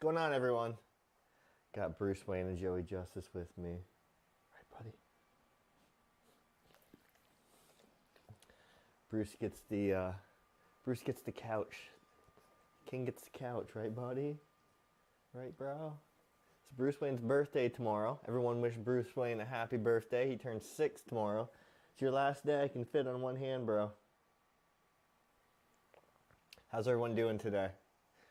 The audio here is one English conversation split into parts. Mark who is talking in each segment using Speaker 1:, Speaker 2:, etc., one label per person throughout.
Speaker 1: What's going on, everyone? Got Bruce Wayne and Joey Justice with me. Right, buddy? Bruce gets the couch. King gets the couch, right, buddy? Right, bro? It's Bruce Wayne's birthday tomorrow. Everyone wish Bruce Wayne a happy birthday. He turns 6 tomorrow. It's your last day. I can fit on one hand, bro. How's everyone doing today?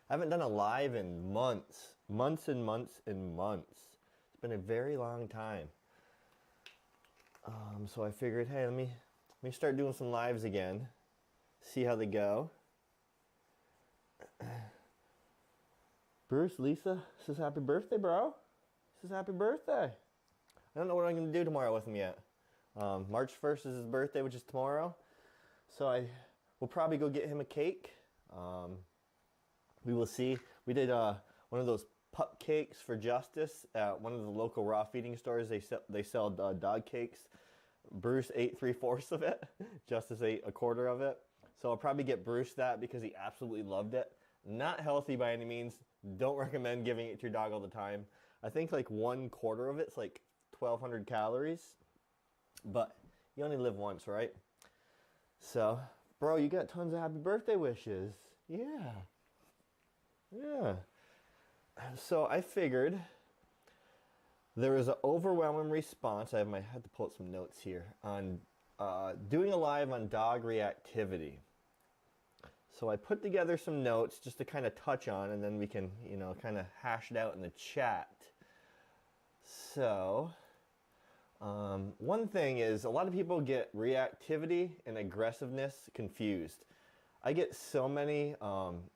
Speaker 1: I haven't done a live in months. Months and months and months. It's been a very long time. So I figured, hey, let me start doing some lives again. See how they go. Bruce, Lisa, this is happy birthday, bro. This is happy birthday. I don't know what I'm going to do tomorrow with him yet. March 1st is his birthday, which is tomorrow. So we'll probably go get him a cake. We will see. We did one of those pup cakes for Justice at one of the local raw feeding stores. They sell dog cakes. Bruce ate 3/4 of it. Justice ate 1/4 of it. So I'll probably get Bruce that because he absolutely loved it. Not healthy by any means. Don't recommend giving it to your dog all the time. I think like 1/4 of it's like 1,200 calories. But you only live once, right? So, bro, you got tons of happy birthday wishes. Yeah. Yeah. So I figured there was an overwhelming response. I had to pull up some notes here on doing a live on dog reactivity. So I put together some notes just to kind of touch on, and then we can, kind of hash it out in the chat. So one thing is a lot of people get reactivity and aggressiveness confused. I get so many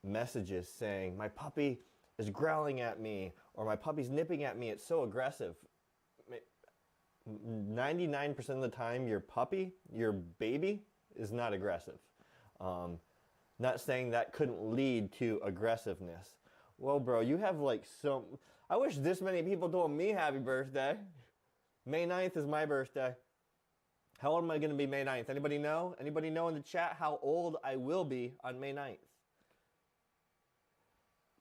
Speaker 1: messages saying, my puppy is growling at me, or my puppy's nipping at me, it's so aggressive. 99% of the time, your puppy, your baby, is not aggressive. Not saying that couldn't lead to aggressiveness. Well, bro, you have like I wish this many people told me happy birthday. May 9th is my birthday. How old am I going to be May 9th? Anybody know? Anybody know in the chat how old I will be on May 9th?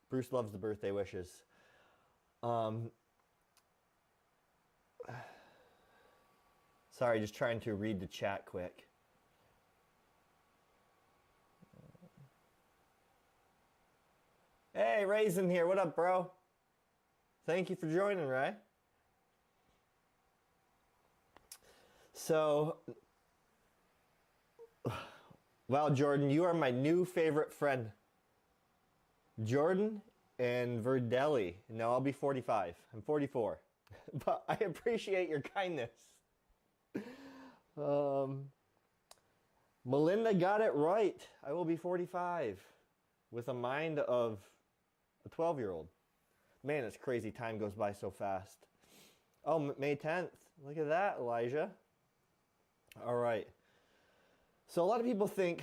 Speaker 1: Bruce loves the birthday wishes. Sorry, just trying to read the chat quick. Hey, Raisin here. What up, bro? Thank you for joining, Ray. So, wow, Jordan, you are my new favorite friend. Jordan and Verdelli. No, I'll be 45. I'm 44. But I appreciate your kindness. Melinda got it right. I will be 45 with a mind of a 12-year-old. Man, it's crazy. Time goes by so fast. Oh, May 10th. Look at that, Elijah. All right. So a lot of people think,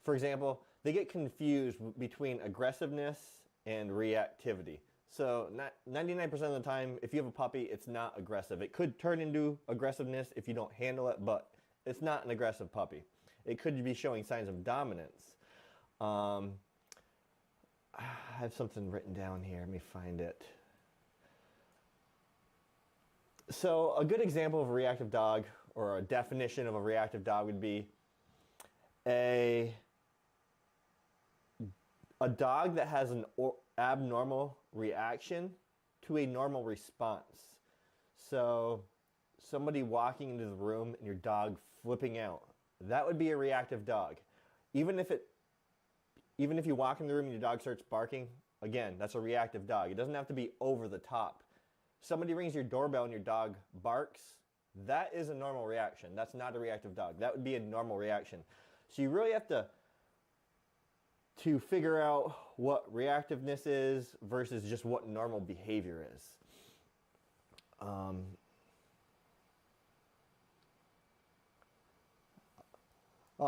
Speaker 1: for example, they get confused between aggressiveness and reactivity. So 99% of the time, if you have a puppy, it's not aggressive. It could turn into aggressiveness if you don't handle it, but it's not an aggressive puppy. It could be showing signs of dominance. I have something written down here. Let me find it. So a good example of a reactive dog, or a definition of a reactive dog, would be a dog that has an abnormal reaction to a normal response. So somebody walking into the room and your dog flipping out, that would be a reactive dog. Even if you walk in the room and your dog starts barking, again, that's a reactive dog. It doesn't have to be over the top. Somebody rings your doorbell and your dog barks, that is a normal reaction. That's not a reactive dog. That would be a normal reaction. So you really have to figure out what reactiveness is versus just what normal behavior is. Well,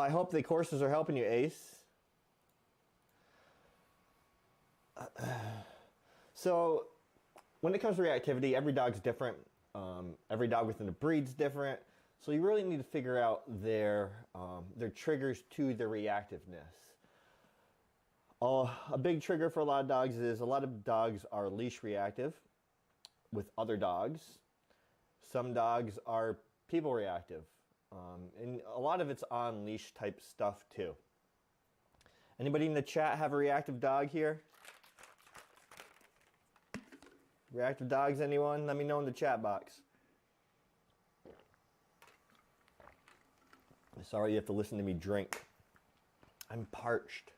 Speaker 1: I hope the courses are helping you, Ace. So when it comes to reactivity, every dog's different. Every dog within a breed's different. So you really need to figure out their triggers to their reactiveness. Oh, a big trigger for a lot of dogs is a lot of dogs are leash reactive with other dogs. Some dogs are people reactive. And a lot of it's on leash type stuff too. Anybody in the chat have a reactive dog here? Reactive dogs, anyone? Let me know in the chat box. Sorry you have to listen to me drink. I'm parched.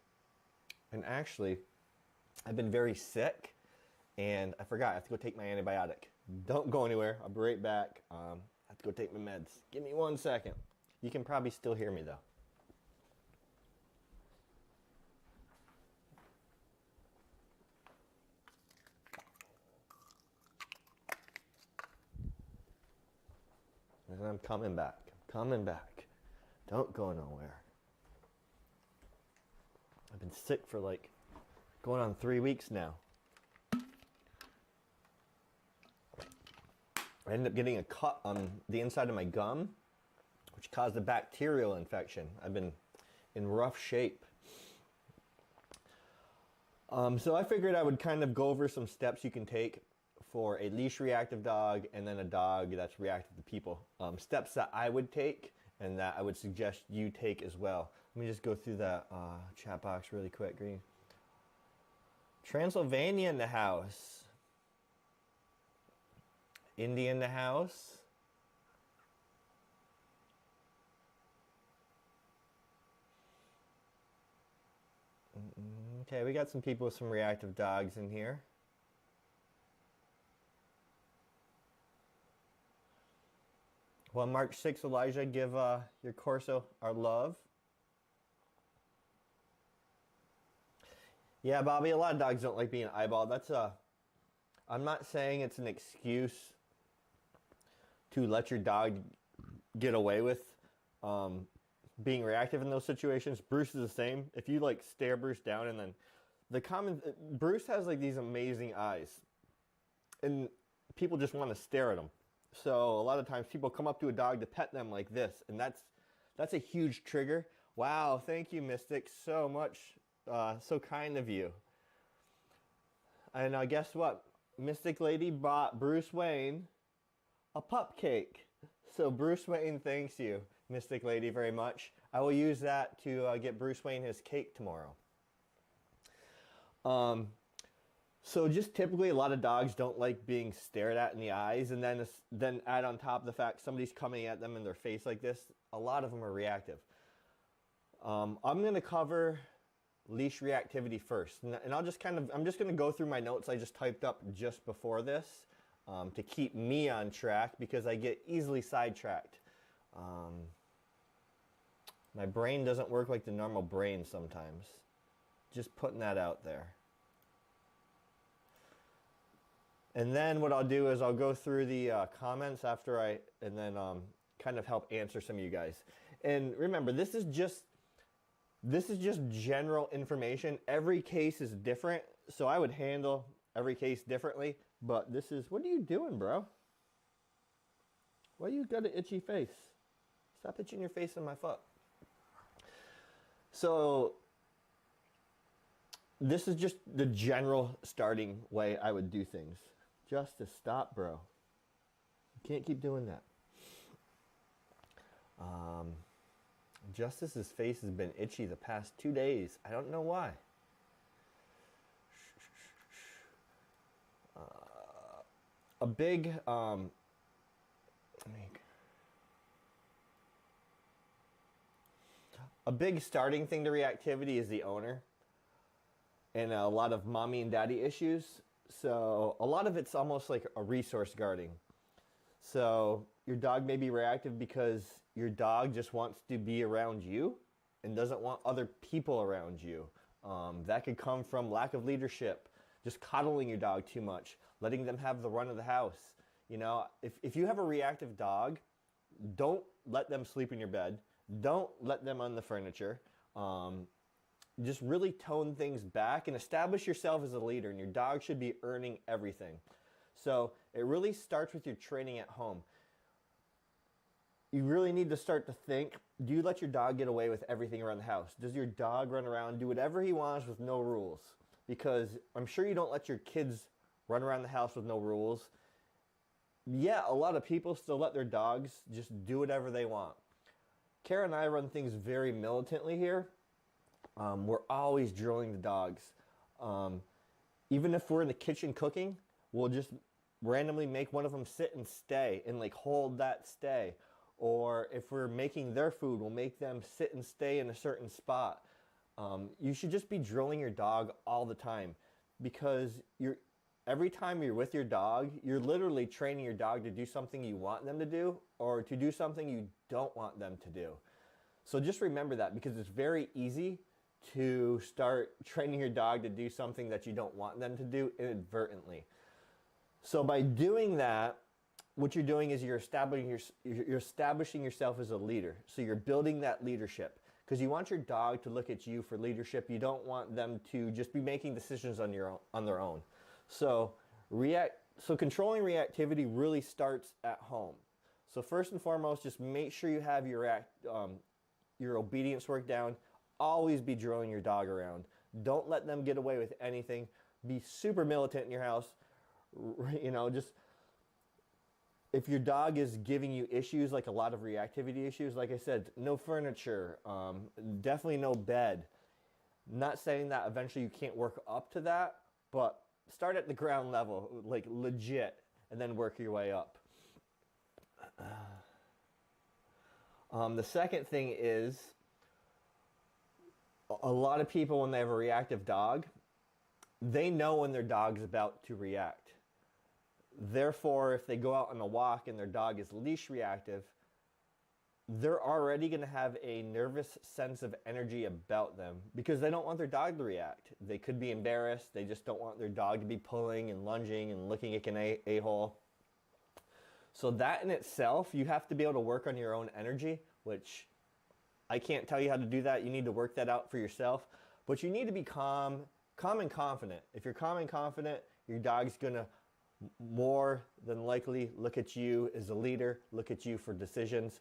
Speaker 1: And actually, I've been very sick, and I forgot, I have to go take my antibiotic. Don't go anywhere, I'll be right back. I have to go take my meds. Give me 1 second. You can probably still hear me though. And I'm coming back, coming back. Don't go nowhere. I've been sick for like going on 3 weeks now. I ended up getting a cut on the inside of my gum, which caused a bacterial infection. I've been in rough shape. So I figured I would kind of go over some steps you can take for a leash reactive dog and then a dog that's reactive to people. Steps that I would take and that I would suggest you take as well. Let me just go through that chat box really quick, Green. Transylvania in the house. Indy in the house. Okay, we got some people with some reactive dogs in here. Well, March 6th, Elijah, give your Corso our love. Yeah, Bobby, a lot of dogs don't like being eyeballed. That's I'm not saying it's an excuse to let your dog get away with being reactive in those situations. Bruce is the same. If you like stare Bruce down and then Bruce has like these amazing eyes and people just want to stare at him. So a lot of times people come up to a dog to pet them like this, and that's a huge trigger. Wow, thank you, Mystic, so much. So kind of you. And guess what? Mystic Lady bought Bruce Wayne a pup cake. So Bruce Wayne thanks you, Mystic Lady, very much. I will use that to get Bruce Wayne his cake tomorrow. So just typically a lot of dogs don't like being stared at in the eyes, and then add on top of the fact somebody's coming at them in their face like this, a lot of them are reactive. I'm going to cover leash reactivity first, and I'm just going to go through my notes I just typed up just before this to keep me on track because I get easily sidetracked. My brain doesn't work like the normal brain sometimes. Just putting that out there. And then what I'll do is I'll go through the comments and then kind of help answer some of you guys. And remember, this is just general information. Every case is different, so I would handle every case differently. But this is, what are you doing, bro? Why you got an itchy face? Stop itching your face on my foot. So this is just the general starting way I would do things. Justice, stop, bro. You can't keep doing that. Justice's face has been itchy the past 2 days. I don't know why. A big starting thing to reactivity is the owner and a lot of mommy and daddy issues. So a lot of it's almost like a resource guarding. So your dog may be reactive because your dog just wants to be around you and doesn't want other people around you. That could come from lack of leadership, just coddling your dog too much, letting them have the run of the house. You know, if you have a reactive dog, don't let them sleep in your bed. Don't let them on the furniture. Just really tone things back and establish yourself as a leader, and your dog should be earning everything. So it really starts with your training at home. You really need to start to think do you let your dog get away with everything around the house? Does your dog run around, do whatever he wants with no rules? Because I'm sure you don't let your kids run around the house with no rules. Yeah, a lot of people still let their dogs just do whatever they want. Kara and I run things very militantly here. We're always drilling the dogs. Even if we're in the kitchen cooking, we'll just randomly make one of them sit and stay and like hold that stay. Or if we're making their food, we'll make them sit and stay in a certain spot. You should just be drilling your dog all the time, because every time you're with your dog, you're literally training your dog to do something you want them to do or to do something you don't want them to do. So just remember that, because it's very easy to start training your dog to do something that you don't want them to do inadvertently. So by doing that, what you're doing is you're establishing yourself as a leader. So you're building that leadership, because you want your dog to look at you for leadership. You don't want them to just be making decisions on their own. So controlling reactivity really starts at home. So first and foremost, just make sure you have your obedience work down. Always be drilling your dog around. Don't let them get away with anything. Be super militant in your house. Just if your dog is giving you issues, like a lot of reactivity issues, like I said, no furniture, definitely no bed. Not saying that eventually you can't work up to that, but start at the ground level, like legit, and then work your way up. The second thing is, a lot of people, when they have a reactive dog, they know when their dog's about to react. Therefore, if they go out on a walk and their dog is leash reactive, they're already going to have a nervous sense of energy about them, because they don't want their dog to react. They could be embarrassed. They just don't want their dog to be pulling and lunging and looking like an a-hole. So that in itself, you have to be able to work on your own energy, which I can't tell you how to do that. You need to work that out for yourself. But you need to be calm and confident. If you're calm and confident, your dog's going to more than likely look at you as a leader, look at you for decisions.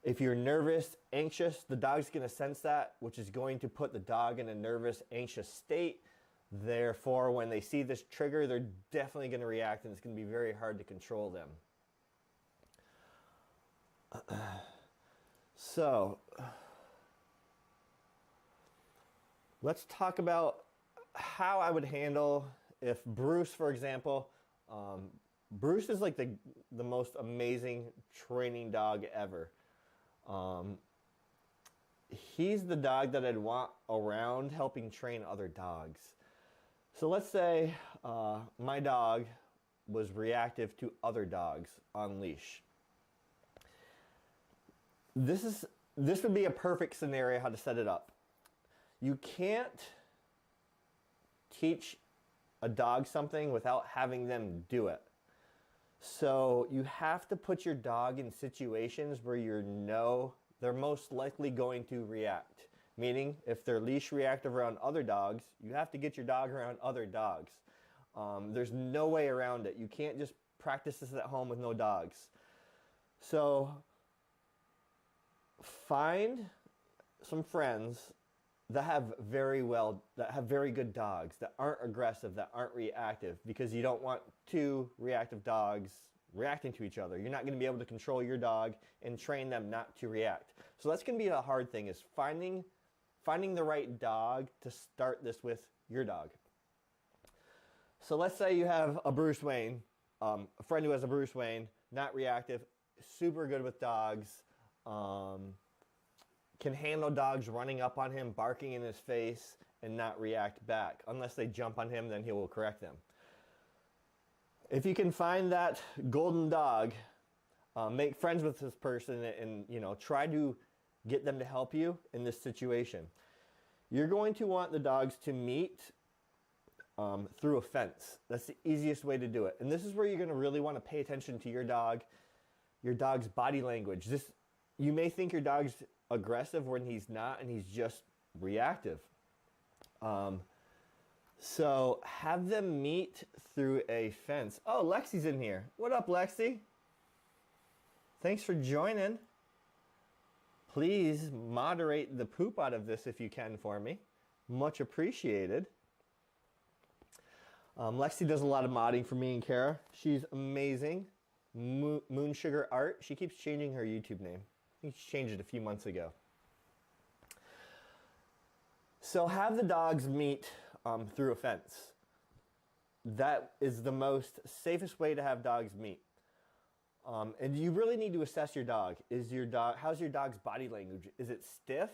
Speaker 1: If you're nervous, anxious, the dog's going to sense that, which is going to put the dog in a nervous, anxious state. Therefore, when they see this trigger, they're definitely going to react, and it's going to be very hard to control them. So, let's talk about how I would handle if Bruce, for example, Bruce is like the most amazing training dog ever. He's the dog that I'd want around helping train other dogs. So let's say my dog was reactive to other dogs on leash. This would be a perfect scenario how to set it up. You can't teach a dog something without having them do it. So you have to put your dog in situations where you know they're most likely going to react. Meaning, if they're leash reactive around other dogs, you have to get your dog around other dogs. There's no way around it. You can't just practice this at home with no dogs. So find some friends that have very good dogs, that aren't aggressive, that aren't reactive, because you don't want two reactive dogs reacting to each other. You're not going to be able to control your dog and train them not to react. So that's going to be a hard thing, is finding the right dog to start this with your dog. So let's say you have a Bruce Wayne, a friend who has a Bruce Wayne, not reactive, super good with dogs, can handle dogs running up on him, barking in his face, and not react back. Unless they jump on him, then he will correct them. If you can find that golden dog, make friends with this person and try to get them to help you in this situation. You're going to want the dogs to meet through a fence. That's the easiest way to do it. And this is where you're going to really want to pay attention to your dog's body language. You may think your dog's aggressive when he's not, and he's just reactive. So have them meet through a fence. Oh, Lexi's in here. What up, Lexi? Thanks for joining. Please moderate the poop out of this if you can for me. Much appreciated. Lexi does a lot of modding for me and Kara. She's amazing. Moon Sugar Art. She keeps changing her YouTube name. I think she changed it a few months ago. So have the dogs meet through a fence. That is the most safest way to have dogs meet. And you really need to assess your dog. How's your dog's body language? Is it stiff?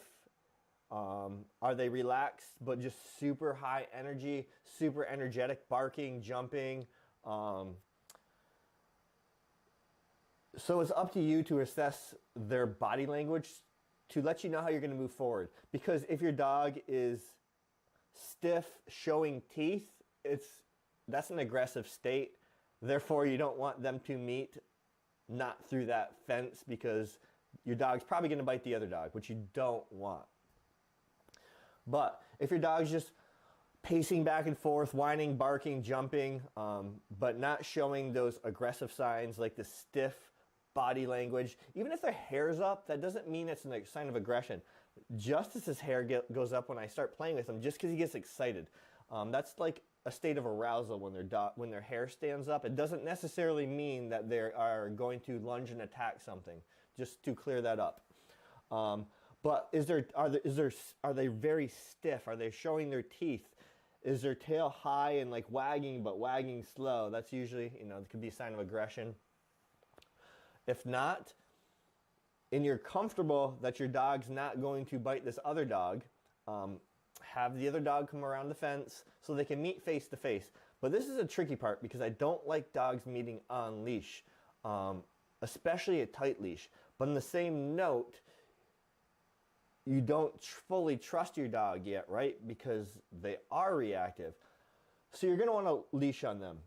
Speaker 1: Are they relaxed but just super high energy, super energetic, barking, jumping? So it's up to you to assess their body language to let you know how you're going to move forward. Because if your dog is stiff, showing teeth, that's an aggressive state. Therefore, you don't want them to meet not through that fence, because your dog's probably going to bite the other dog, which you don't want. But if your dog's just pacing back and forth, whining, barking, jumping, but not showing those aggressive signs like the stiff body language, even if their hair's up, that doesn't mean it's a sign of aggression. Justice's hair goes up when I start playing with him, just because he gets excited. That's like a state of arousal when their hair stands up. It doesn't necessarily mean that they are going to lunge and attack something, just to clear that up. But are they very stiff? Are they showing their teeth? Is their tail high and like wagging, but wagging slow? That's usually, it could be a sign of aggression. If not, and you're comfortable that your dog's not going to bite this other dog, have the other dog come around the fence so they can meet face to face. But this is a tricky part, because I don't like dogs meeting on leash, especially a tight leash. But in the same note, you don't fully trust your dog yet, right? Because they are reactive. So you're going to want to leash on them.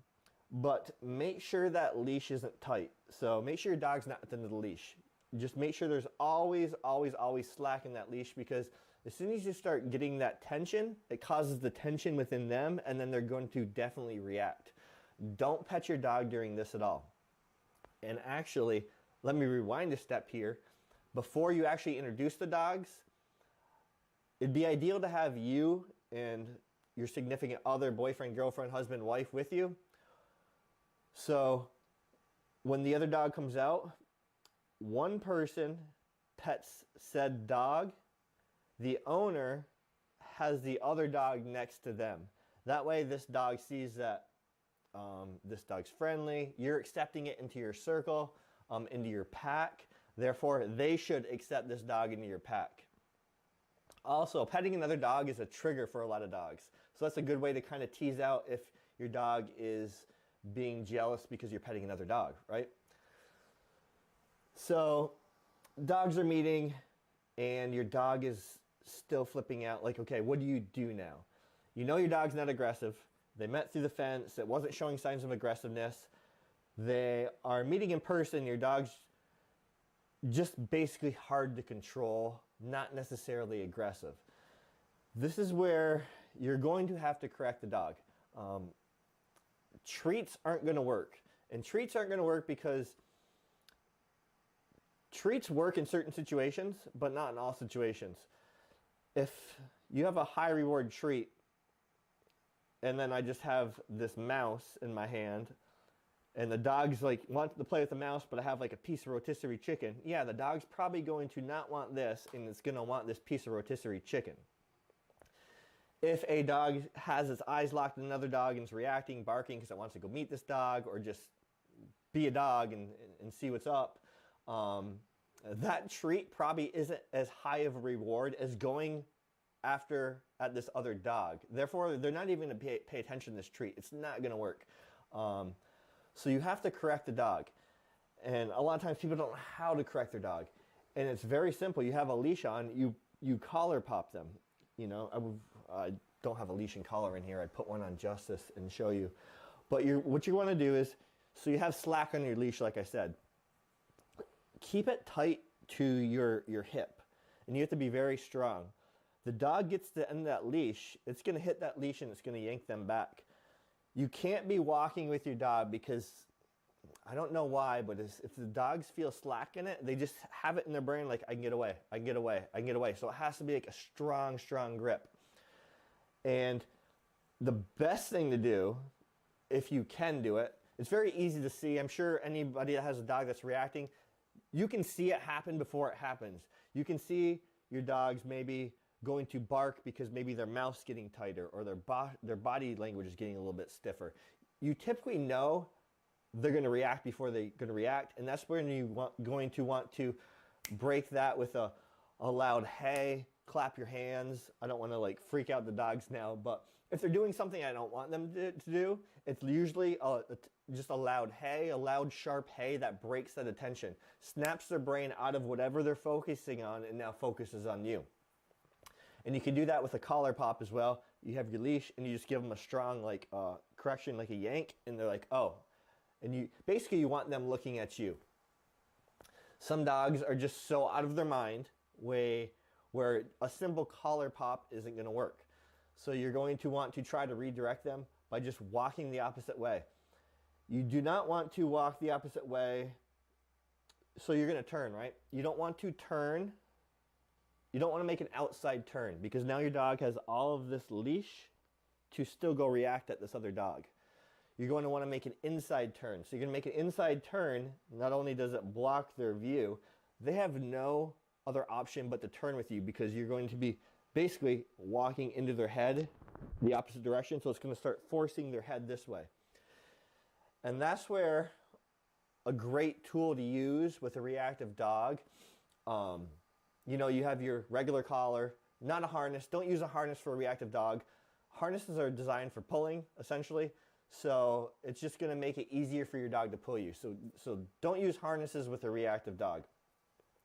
Speaker 1: But make sure that leash isn't tight. So make sure your dog's not at the end of the leash. Just make sure there's always slack in that leash, because as soon as you start getting that tension, it causes the tension within them, and then they're going to definitely react. Don't pet your dog during this at all. And actually, let me rewind a step here. Before you actually introduce the dogs, it'd be ideal to have you and your significant other, boyfriend, girlfriend, husband, wife with you. So when the other dog comes out, one person pets said dog. The owner has the other dog next to them. That way this dog sees that this dog's friendly. You're accepting it into your circle, into your pack. Therefore, they should accept this dog into your pack. Also, petting another dog is a trigger for a lot of dogs. So that's a good way to kind of tease out if your dog is being jealous because you're petting another dog, right? So dogs are meeting and your dog is still flipping out. Like, okay, what do you do now? You know your dog's not aggressive. They met through the fence. It wasn't showing signs of aggressiveness. They are meeting in person. Your dog's just basically hard to control, not necessarily aggressive. This is where you're going to have to correct the dog. Treats aren't going to work. And treats aren't going to work because treats work in certain situations, but not in all situations. If you have a high reward treat, and then I just have this mouse in my hand, and the dog's like wants to play with the mouse, but I have like a piece of rotisserie chicken. Yeah, the dog's probably going to not want this, and it's going to want this piece of rotisserie chicken. If a dog has its eyes locked on another dog and is reacting, barking because it wants to go meet this dog or just be a dog and see what's up, that treat probably isn't as high of a reward as going after at this other dog. Therefore, they're not even going to pay attention to this treat. It's not going to work. So you have to correct the dog. And a lot of times people don't know how to correct their dog. And it's very simple. You have a leash on, you collar pop them. You know, I don't have a leash and collar in here. I'd put one on Justice and show you. But what you want to do is, so you have slack on your leash, like I said. Keep it tight to your hip. And you have to be very strong. The dog gets to the end of that leash, it's going to hit that leash and it's going to yank them back. You can't be walking with your dog because I don't know why, but if the dogs feel slack in it, they just have it in their brain like, I can get away, I can get away, I can get away. So it has to be like a strong, strong grip. And the best thing to do, if you can do it, it's very easy to see. I'm sure anybody that has a dog that's reacting, you can see it happen before it happens. You can see your dogs maybe going to bark because maybe their mouth's getting tighter or their body language is getting a little bit stiffer. You typically know they're going to react before they're going to react, and that's when you're going to want to break that with a loud hey, clap your hands. I don't want to like freak out the dogs now, but if they're doing something I don't want them to do, it's usually just a loud hey, a loud sharp hey that breaks that attention, snaps their brain out of whatever they're focusing on and now focuses on you. And you can do that with a collar pop as well. You have your leash and you just give them a strong like correction, like a yank, and they're like, oh. And you basically want them looking at you. Some dogs are just so out of their mind where a simple collar pop isn't going to work. So you're going to want to try to redirect them by just walking the opposite way. You do not want to walk the opposite way. So you're going to turn, right? You don't want to turn. You don't want to make an outside turn because now your dog has all of this leash to still go react at this other dog. You're going to want to make an inside turn. So you're going to make an inside turn. Not only does it block their view, they have no other option but to turn with you because you're going to be basically walking into their head the opposite direction. So it's going to start forcing their head this way. And that's where a great tool to use with a reactive dog, you know, you have your regular collar, not a harness. Don't use a harness for a reactive dog. Harnesses are designed for pulling, essentially. So it's just going to make it easier for your dog to pull you. So don't use harnesses with a reactive dog.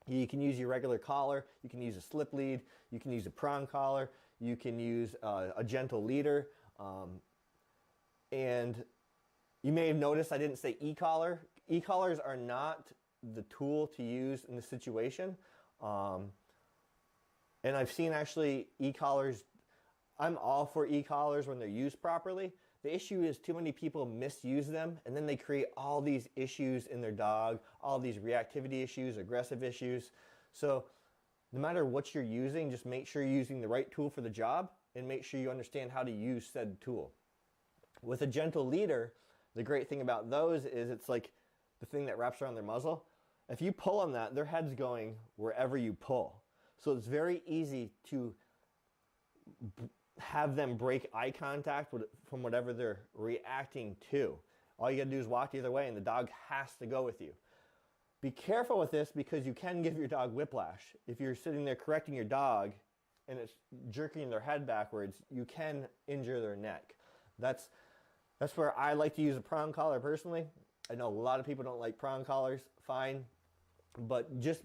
Speaker 1: You can use your regular collar. You can use a slip lead. You can use a prong collar. You can use a gentle leader. And you may have noticed I didn't say e-collar. E-collars are not the tool to use in this situation. And I've seen actually e-collars, I'm all for e-collars when they're used properly. The issue is too many people misuse them and then they create all these issues in their dog, all these reactivity issues, aggressive issues. So no matter what you're using, just make sure you're using the right tool for the job and make sure you understand how to use said tool. With a gentle leader, the great thing about those is it's like the thing that wraps around their muzzle. If you pull on that, their head's going wherever you pull. So it's very easy to have them break eye contact from whatever they're reacting to. All you gotta do is walk the other way and the dog has to go with you. Be careful with this because you can give your dog whiplash. If you're sitting there correcting your dog and it's jerking their head backwards, you can injure their neck. That's where I like to use a prong collar personally. I know a lot of people don't like prong collars, fine. But just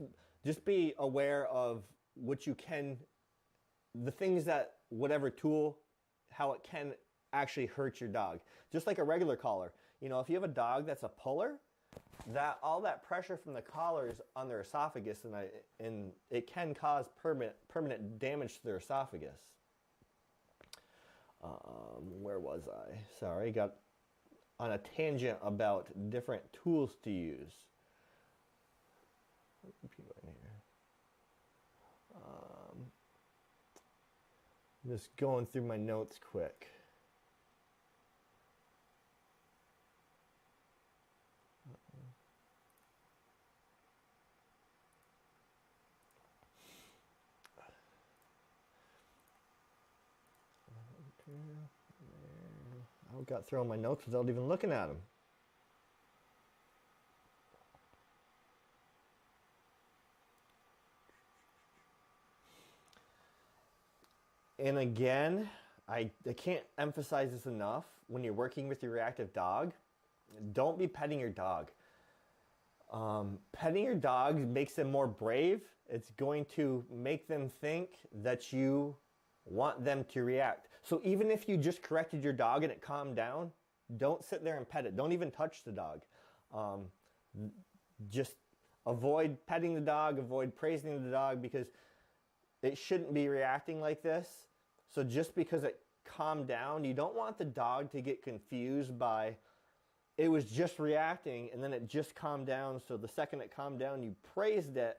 Speaker 1: be aware of what you can, the things that whatever tool, how it can actually hurt your dog. Just like a regular collar. You know, if you have a dog that's a puller, that all that pressure from the collars on their esophagus and it can cause permanent damage to their esophagus. Where was I? Sorry, got on a tangent about different tools to use. Just going through my notes quick. I got through all my notes without even looking at them. And again, I can't emphasize this enough. When you're working with your reactive dog, don't be petting your dog. Petting your dog makes them more brave. It's going to make them think that you want them to react. So even if you just corrected your dog and it calmed down, don't sit there and pet it. Don't even touch the dog. Just avoid petting the dog, avoid praising the dog because it shouldn't be reacting like this. So just because it calmed down, you don't want the dog to get confused by it was just reacting and then it just calmed down. So the second it calmed down, you praised it.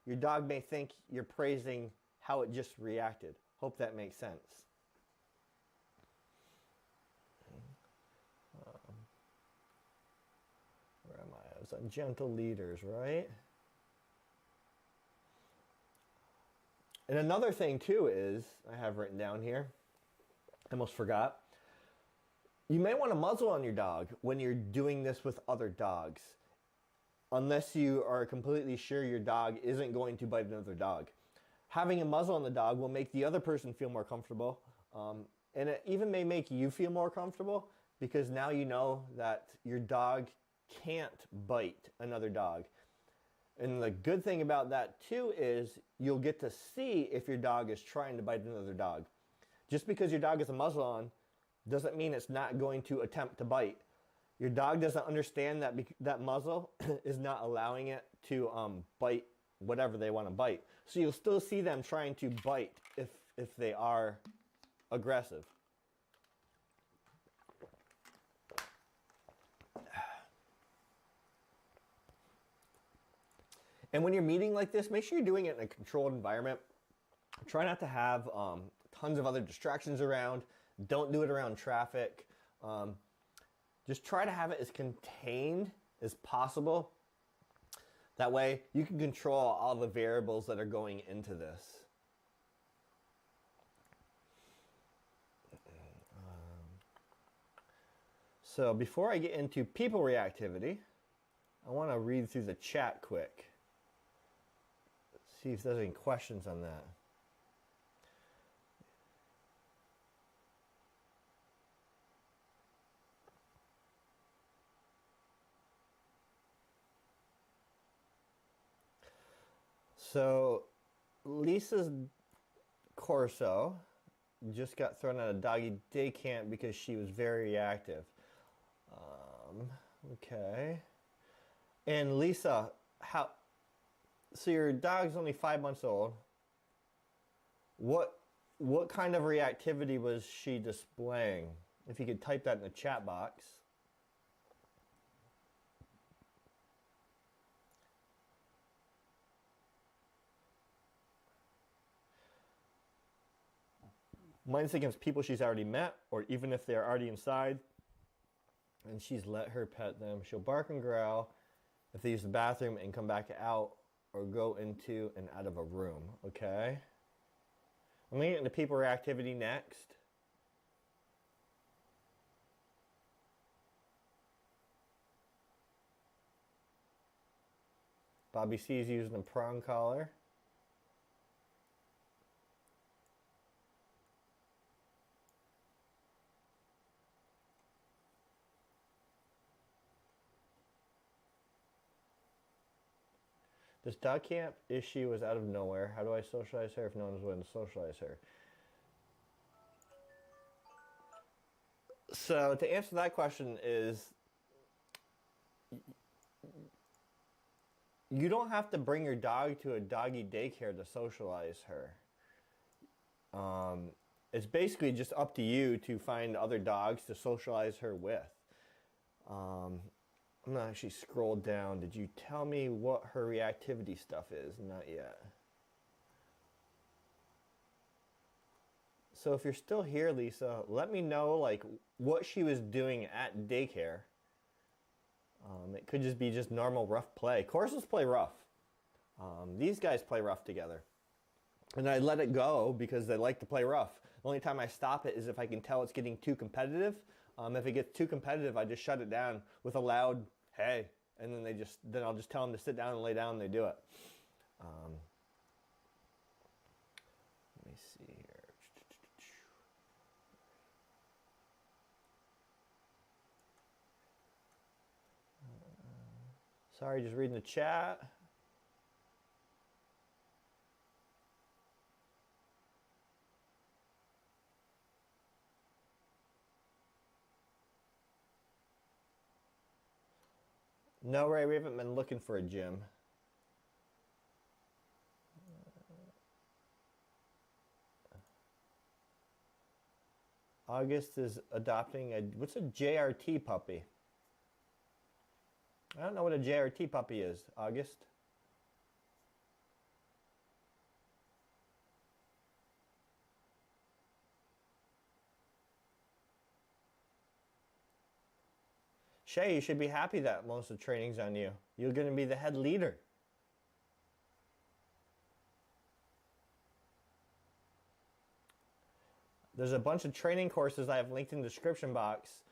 Speaker 1: Your dog may think you're praising how it just reacted. Hope that makes sense. Where am I? I was on gentle leaders, right? And another thing too is, I have written down here, I almost forgot. You may want to muzzle on your dog when you're doing this with other dogs, unless you are completely sure your dog isn't going to bite another dog. Having a muzzle on the dog will make the other person feel more comfortable, and it even may make you feel more comfortable because now you know that your dog can't bite another dog. And the good thing about that too is you'll get to see if your dog is trying to bite another dog. Just because your dog has a muzzle on doesn't mean it's not going to attempt to bite. Your dog doesn't understand that that muzzle is not allowing it to bite whatever they want to bite. So you'll still see them trying to bite if they are aggressive. And when you're meeting like this, make sure you're doing it in a controlled environment. Try not to have tons of other distractions around. Don't do it around traffic. Just try to have it as contained as possible. That way you can control all the variables that are going into this. So before I get into people reactivity, I want to read through the chat quick. See if there's any questions on that. So Lisa's Corso just got thrown out of doggy day camp because she was very reactive. Okay. And Lisa, so your dog's only 5 months old. What kind of reactivity was she displaying? If you could type that in the chat box. Mine's against people she's already met, or even if they're already inside, and she's let her pet them. She'll bark and growl if they use the bathroom and come back out or go into and out of a room, okay? I'm going to get into people reactivity next. Bobby C is using a prong collar. This dog camp issue was out of nowhere. How do I socialize her if no one's willing to socialize her? So to answer that question is, you don't have to bring your dog to a doggy daycare to socialize her. It's basically just up to you to find other dogs to socialize her with. I'm not actually scrolled down. Did you tell me what her reactivity stuff is? Not yet. So if you're still here, Lisa, let me know like what she was doing at daycare. It could just be just normal rough play. Corsos play rough. These guys play rough together. And I let it go because they like to play rough. The only time I stop it is if I can tell it's getting too competitive. If it gets too competitive, I just shut it down with a loud hey, and then I'll just tell them to sit down and lay down and they do it. Let me see here. Sorry, just reading the chat. No, Ray, we haven't been looking for a gym. August is adopting what's a JRT puppy? I don't know what a JRT puppy is, August. Shay, you should be happy that most of the training's on you. You're going to be the head leader. There's a bunch of training courses I have linked in the description box.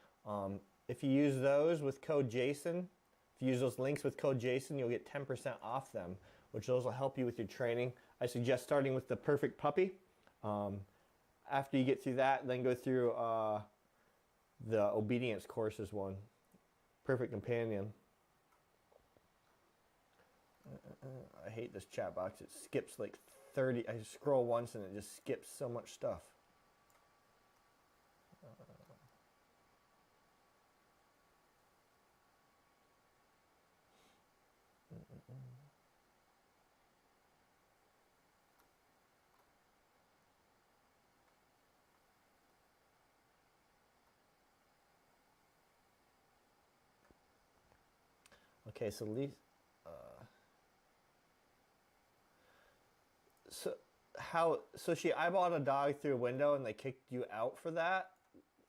Speaker 1: If you use those with code Jason, if you use those links with code Jason, you'll get 10% off them, which those will help you with your training. I suggest starting with the perfect puppy. After you get through that, then go through the obedience courses one. Perfect companion. I hate this chat box. It skips like 30. I scroll once and it just skips so much stuff. Okay, so Leash. So she eyeballed a dog through a window and they kicked you out for that?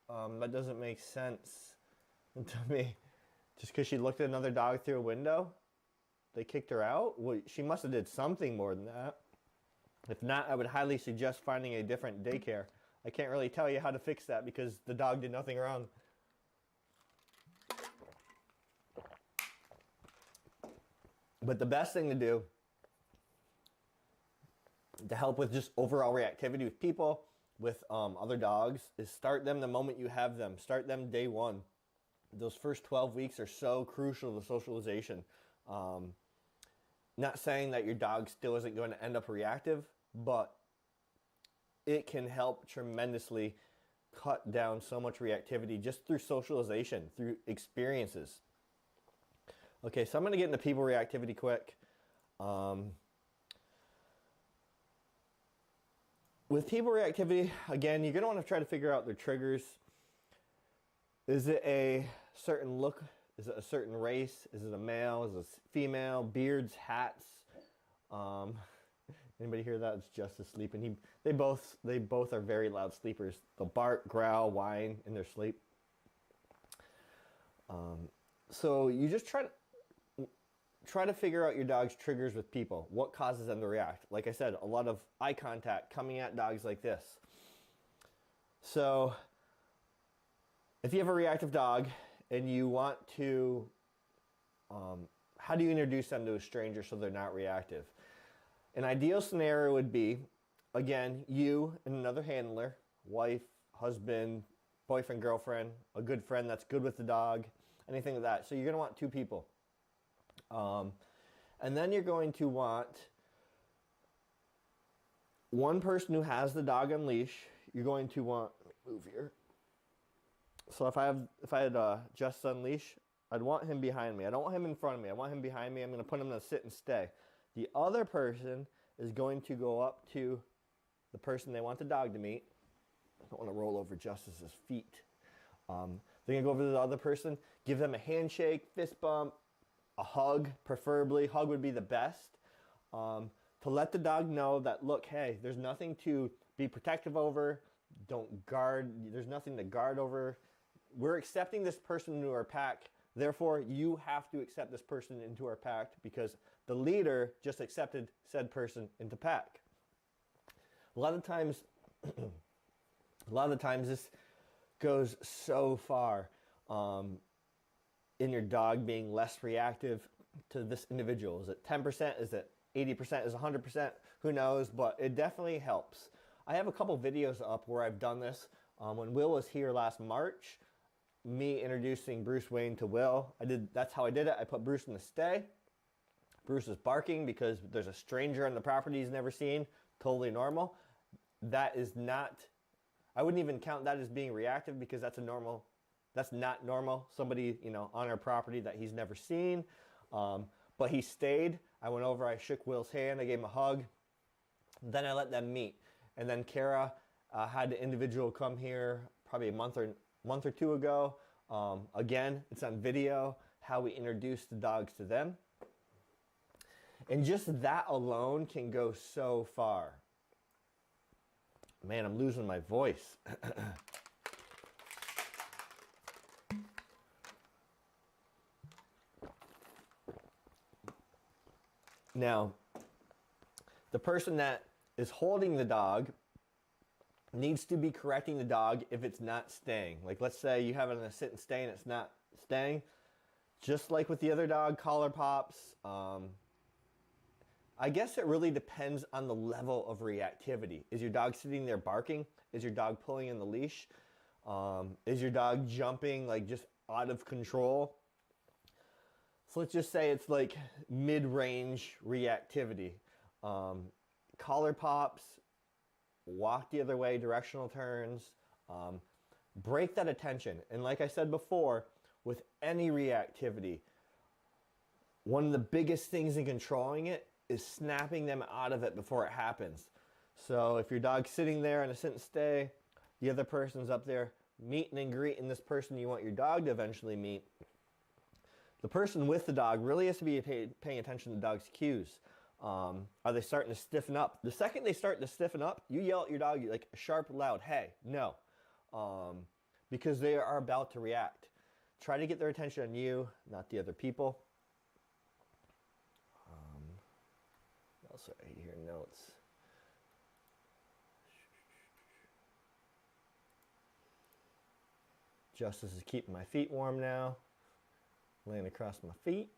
Speaker 1: That doesn't make sense to me. Just because she looked at another dog through a window, they kicked her out? Well, she must have did something more than that. If not, I would highly suggest finding a different daycare. I can't really tell you how to fix that because the dog did nothing wrong. But the best thing to do to help with just overall reactivity with people, with other dogs, is start them the moment you have them. Start them day one. Those first 12 weeks are so crucial to socialization. Not saying that your dog still isn't going to end up reactive, but it can help tremendously cut down so much reactivity just through socialization, through experiences. Okay, so I'm going to get into people reactivity quick. With people reactivity, again, you're going to want to try to figure out their triggers. Is it a certain look? Is it a certain race? Is it a male? Is it a female? Beards, hats. Anybody hear that? It's Justice sleeping. They both are very loud sleepers. They'll bark, growl, whine in their sleep. So you just try to figure out your dog's triggers with people. What causes them to react? Like I said, a lot of eye contact coming at dogs like this. So if you have a reactive dog and you want to, how do you introduce them to a stranger so they're not reactive? An ideal scenario would be, again, you and another handler, wife, husband, boyfriend, girlfriend, a good friend that's good with the dog, anything like that. So you're going to want two people. And then you're going to want one person who has the dog on leash. You're going to want, move here. So if I had Just on leash, I'd want him behind me. I don't want him in front of me. I want him behind me. I'm going to put him to sit and stay. The other person is going to go up to the person they want the dog to meet. I don't want to roll over Justice's feet. They're going to go over to the other person, give them a handshake, fist bump, a hug, preferably. Hug would be the best. To let the dog know that, look, hey, there's nothing to be protective over. Don't guard. There's nothing to guard over. We're accepting this person into our pack. Therefore, you have to accept this person into our pack because the leader just accepted said person into pack. A lot of times this goes so far in your dog being less reactive to this individual. Is it 10%? Is it 80%? Is it 100%? Who knows? But it definitely helps. I have a couple videos up where I've done this. When Will was here last March, me introducing Bruce Wayne to Will, that's how I did it. I put Bruce in the stay. Bruce is barking because there's a stranger on the property he's never seen. Totally normal. That is not, I wouldn't even count that as being reactive because that's not normal. Somebody, on our property that he's never seen. But he stayed. I went over, I shook Will's hand, I gave him a hug. Then I let them meet. And then Kara had the individual come here probably a month or two ago. Again, it's on video. how we introduce the dogs to them. And just that alone can go so far. Man, I'm losing my voice. Now, the person that is holding the dog needs to be correcting the dog if it's not staying. Like, let's say you have it on a sit and stay and it's not staying. Just like with the other dog, collar pops. I guess it really depends on the level of reactivity. Is your dog sitting there barking? Is your dog pulling in the leash? Is your dog jumping like just out of control? So let's just say it's like mid-range reactivity. Collar pops, walk the other way, directional turns, break that attention. And like I said before, with any reactivity, one of the biggest things in controlling it is snapping them out of it before it happens. So if your dog's sitting there in a sit and stay, the other person's up there meeting and greeting this person you want your dog to eventually meet, the person with the dog really has to be paying attention to the dog's cues. Are they starting to stiffen up? The second they start to stiffen up, you yell at your dog like a sharp, loud, hey, no. Because they are about to react. Try to get their attention on you, not the other people. Also, I hear notes. Justice is keeping my feet warm now. Laying across my feet.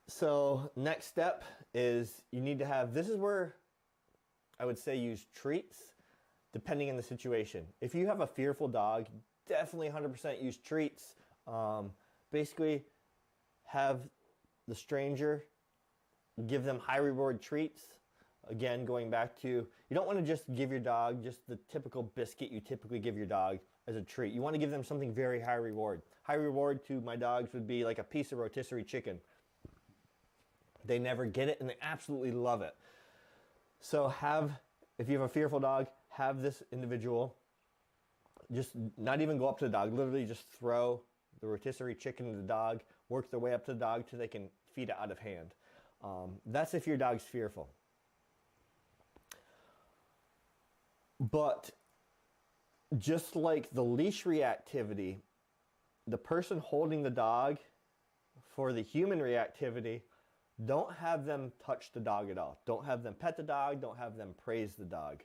Speaker 1: So next step is you need to have, this is where I would say use treats depending on the situation. If you have a fearful dog, definitely 100% use treats. Basically, have the stranger give them high reward treats. Again, going back to, you don't want to just give your dog just the typical biscuit you typically give your dog as a treat. You want to give them something very high reward. High reward to my dogs would be like a piece of rotisserie chicken. They never get it and they absolutely love it. So if you have a fearful dog, have this individual just not even go up to the dog, literally just throw the rotisserie chicken to the dog, work their way up to the dog till they can feed it out of hand. That's if your dog's fearful. But just like the leash reactivity, the person holding the dog for the human reactivity, don't have them touch the dog at all. Don't have them pet the dog. Don't have them praise the dog.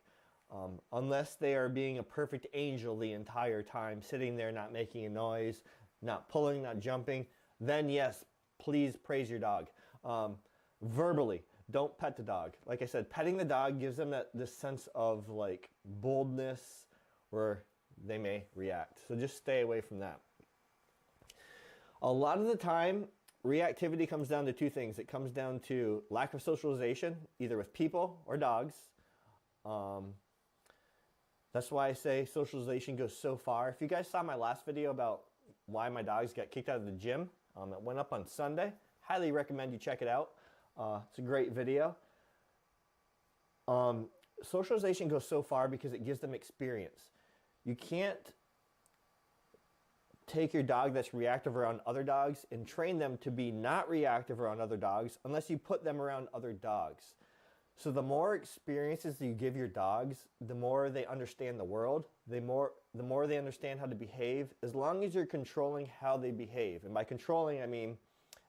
Speaker 1: Unless they are being a perfect angel the entire time, sitting there not making a noise, not pulling, not jumping, then yes, please praise your dog. Verbally, don't pet the dog. Like I said, petting the dog gives them this sense of like boldness where they may react. So just stay away from that. A lot of the time, reactivity comes down to two things. It comes down to lack of socialization, either with people or dogs. That's why I say socialization goes so far. If you guys saw my last video about why my dogs got kicked out of the gym, it went up on Sunday. Highly recommend you check it out. It's a great video. Socialization goes so far because it gives them experience. You can't take your dog that's reactive around other dogs and train them to be not reactive around other dogs unless you put them around other dogs. So the more experiences you give your dogs, the more they understand the world, the more they understand how to behave, as long as you're controlling how they behave. And by controlling, I mean,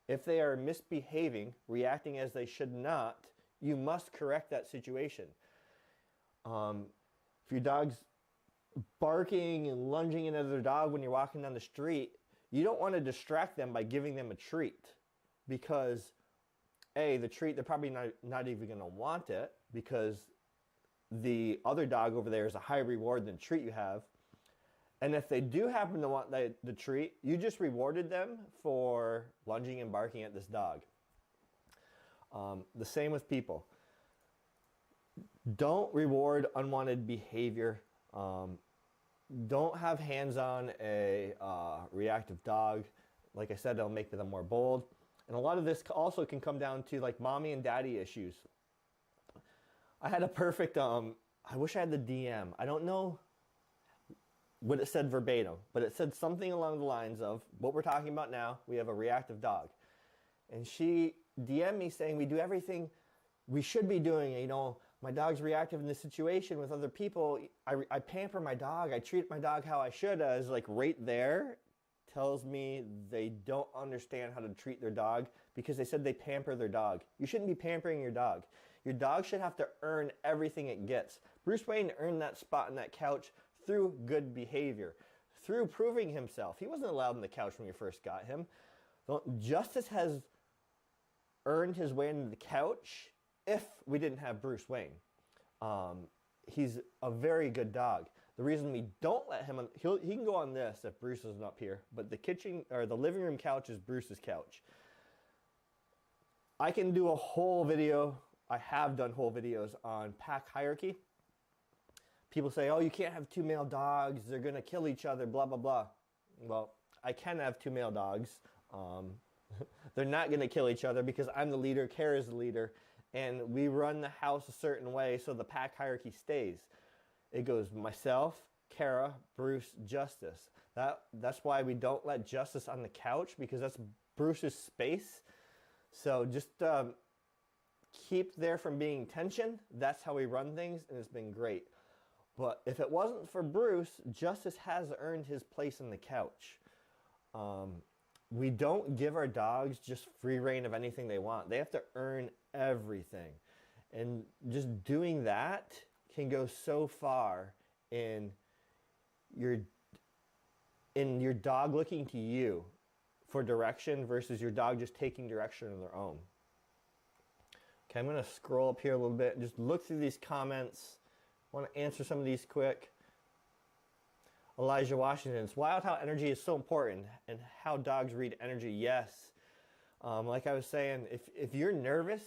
Speaker 1: if they are misbehaving, reacting as they should not, you must correct that situation. If your dog's barking and lunging at another dog when you're walking down the street, you don't want to distract them by giving them a treat, because the treat, they're probably not even going to want it because the other dog over there is a higher reward than the treat you have. And if they do happen to want the treat, you just rewarded them for lunging and barking at this dog. The same with people. Don't reward unwanted behavior. Don't have hands on a reactive dog. Like I said, it'll make them more bold. And a lot of this also can come down to like mommy and daddy issues. I had a perfect, I wish I had the DM. I don't know what it said verbatim, but it said something along the lines of what we're talking about now. We have a reactive dog. And she DM'd me saying we do everything we should be doing. You know, my dog's reactive in this situation with other people. I pamper my dog. I treat my dog how I should. As like right there tells me they don't understand how to treat their dog because they said they pamper their dog. You shouldn't be pampering your dog. Your dog should have to earn everything it gets. Bruce Wayne earned that spot on that couch through good behavior, through proving himself. He wasn't allowed on the couch when you first got him. Justice has earned his way into the couch if we didn't have Bruce Wayne. He's a very good dog. The reason we don't let him on, he can go on this if Bruce isn't up here, but the kitchen or the living room couch is Bruce's couch. I can do a whole video. I have done whole videos on pack hierarchy. People say, oh, you can't have two male dogs. They're going to kill each other, blah, blah, blah. Well, I can have two male dogs. They're not going to kill each other because I'm the leader, Kara is the leader, and we run the house a certain way so the pack hierarchy stays. It goes myself, Kara, Bruce, Justice. That's why we don't let Justice on the couch because that's Bruce's space. So just keep there from being tension. That's how we run things, and it's been great. But if it wasn't for Bruce, Justice has earned his place on the couch. We don't give our dogs just free reign of anything they want. They have to earn everything. And just doing that can go so far in your dog looking to you for direction versus your dog just taking direction on their own. Okay, I'm going to scroll up here a little bit and just look through these comments. I want to answer some of these quick. Elijah Washington, it's wild how energy is so important and how dogs read energy. Yes. Like I was saying, if you're nervous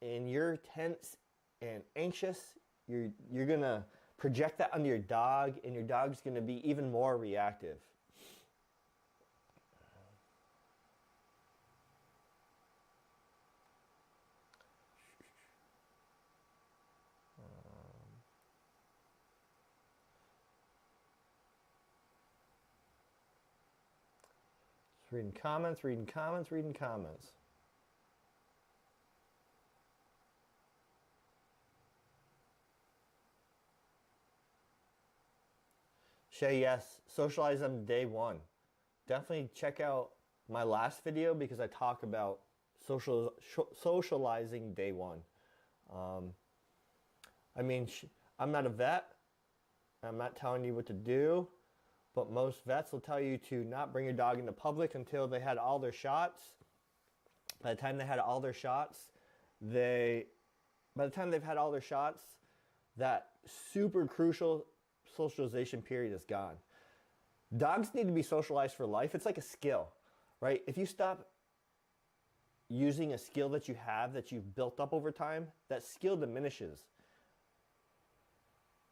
Speaker 1: and you're tense and anxious, you're going to project that onto your dog, and your dog's going to be even more reactive. Reading comments. Shay, yes, socialize them day one. Definitely check out my last video because I talk about socializing day one. I mean, I'm not a vet. I'm not telling you what to do. But most vets will tell you to not bring your dog into public until they had all their shots. By the time they had all their shots, that super crucial socialization period is gone. Dogs need to be socialized for life. It's like a skill, right? If you stop using a skill that you have, that you've built up over time, that skill diminishes.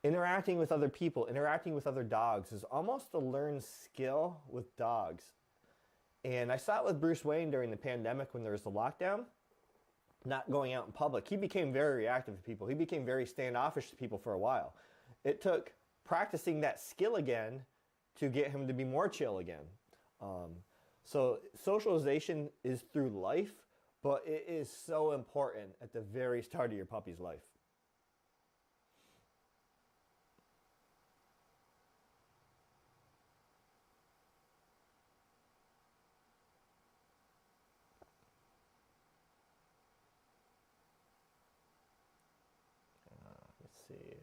Speaker 1: Interacting with other people, interacting with other dogs is almost a learned skill with dogs. And I saw it with Bruce Wayne during the pandemic when there was the lockdown, not going out in public. He became very reactive to people. He became very standoffish to people for a while. It took practicing that skill again to get him to be more chill again. So socialization is through life, but it is so important at the very start of your puppy's life. Let's see.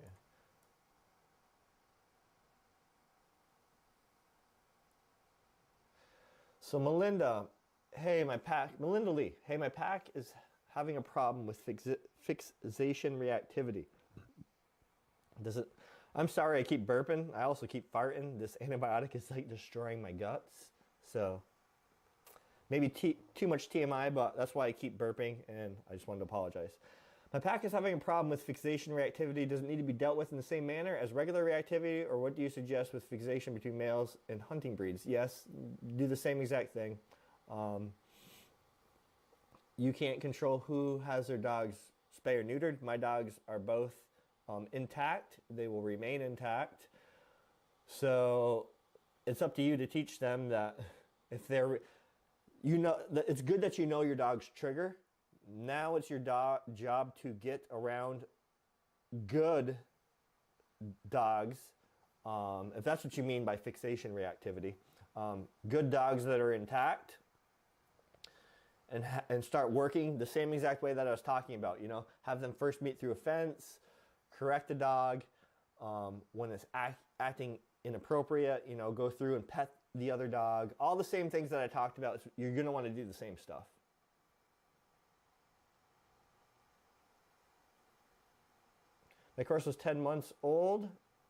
Speaker 1: So Melinda Lee, hey, my pack is having a problem with fixation reactivity. I'm sorry I keep burping. I also keep farting. This antibiotic is like destroying my guts. So maybe too much TMI, but that's why I keep burping, and I just wanted to apologize. My pack is having a problem with fixation reactivity. Does it need to be dealt with in the same manner as regular reactivity, or what do you suggest with fixation between males and hunting breeds? Yes, do the same exact thing. You can't control who has their dogs spay or neutered. My dogs are both intact. They will remain intact. So it's up to you to teach them that if they're, it's good that you know your dog's trigger. Now it's your job to get around good dogs, if that's what you mean by fixation reactivity. Good dogs that are intact, and start working the same exact way that I was talking about. Have them first meet through a fence, correct the dog when it's acting inappropriate. Go through and pet the other dog. All the same things that I talked about. You're going to want to do the same stuff. My Corso's 10 months old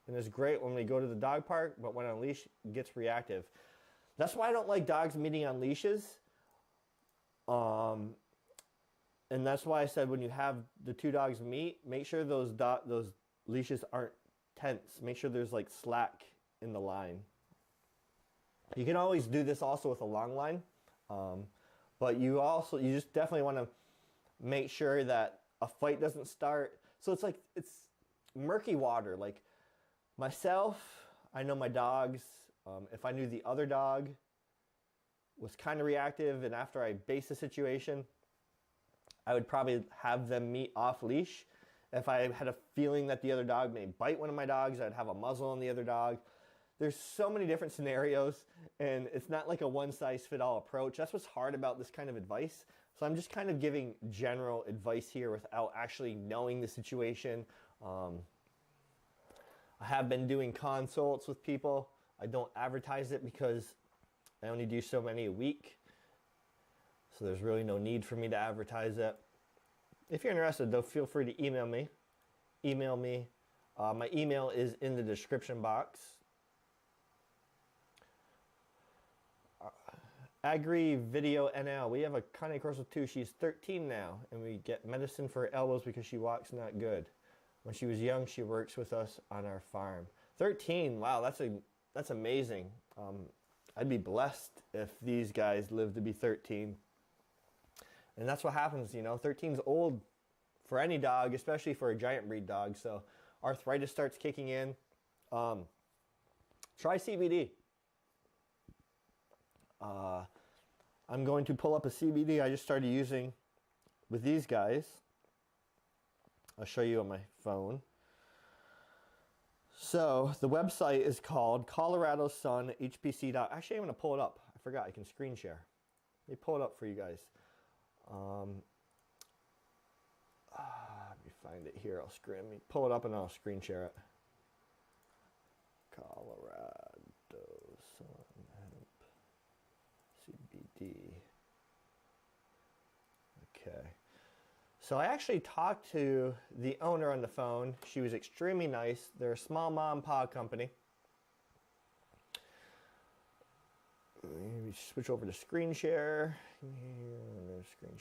Speaker 1: and is great when we go to the dog park, but when on leash, gets reactive. That's why I don't like dogs meeting on leashes. And that's why I said when you have the two dogs meet, make sure those leashes aren't tense. Make sure there's like slack in the line. You can always do this also with a long line, but you just definitely want to make sure that a fight doesn't start. So it's murky water. Like myself, I know my dogs. If I knew the other dog was kind of reactive, and after I base the situation, I would probably have them meet off leash. If I had a feeling that the other dog may bite one of my dogs, I'd have a muzzle on the other dog. There's so many different scenarios, and it's not like a one-size-fit-all approach. That's what's hard about this kind of advice. So I'm just kind of giving general advice here without actually knowing the situation. I have been doing consults with people. I don't advertise it because I only do so many a week. So there's really no need for me to advertise it. If you're interested, though, feel free to email me. My email is in the description box. Agri Video NL. We have a Coffee Corsos too. She's 13 now, and we get medicine for her elbows because she walks not good. When she was young, she works with us on our farm. 13. Wow, that's amazing. I'd be blessed if these guys live to be 13. And that's what happens, 13's old for any dog, especially for a giant breed dog. So arthritis starts kicking in. Try CBD. I'm going to pull up a CBD I just started using with these guys. I'll show you on my phone. So the website is called Colorado Sun HPC. Actually, I'm going to pull it up. I forgot I can screen share. Let me pull it up for you guys. Let me find it here. Let me pull it up and I'll screen share it. Colorado Sun CBD. Okay. So I actually talked to the owner on the phone. She was extremely nice. They're a small mom and pop company. Let me switch over to screen share. Screen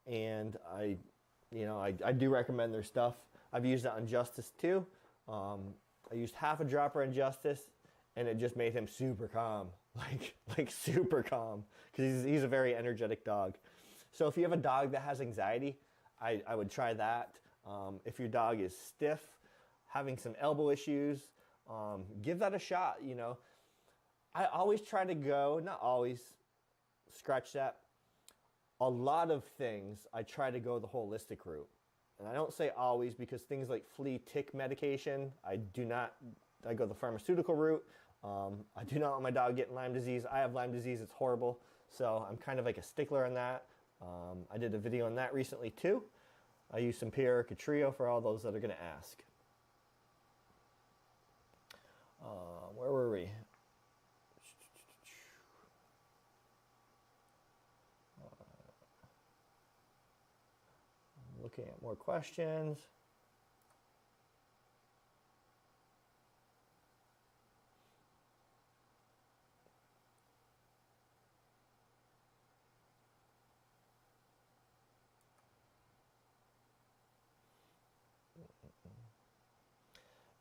Speaker 1: and I do recommend their stuff. I've used it on Justice too. I used half a dropper on Justice, and it just made him super calm, like super calm, because he's a very energetic dog. So if you have a dog that has anxiety, I would try that. If your dog is stiff, having some elbow issues, give that a shot. I always try to go, not always, scratch that. A lot of things I try to go the holistic route. And I don't say always, because things like flea tick medication, I go the pharmaceutical route. I do not want my dog getting Lyme disease. I have Lyme disease, it's horrible. So I'm kind of like a stickler on that. I did a video on that recently too. I use some Periodica Trio for all those that are going to ask. Where were we? Looking at more questions.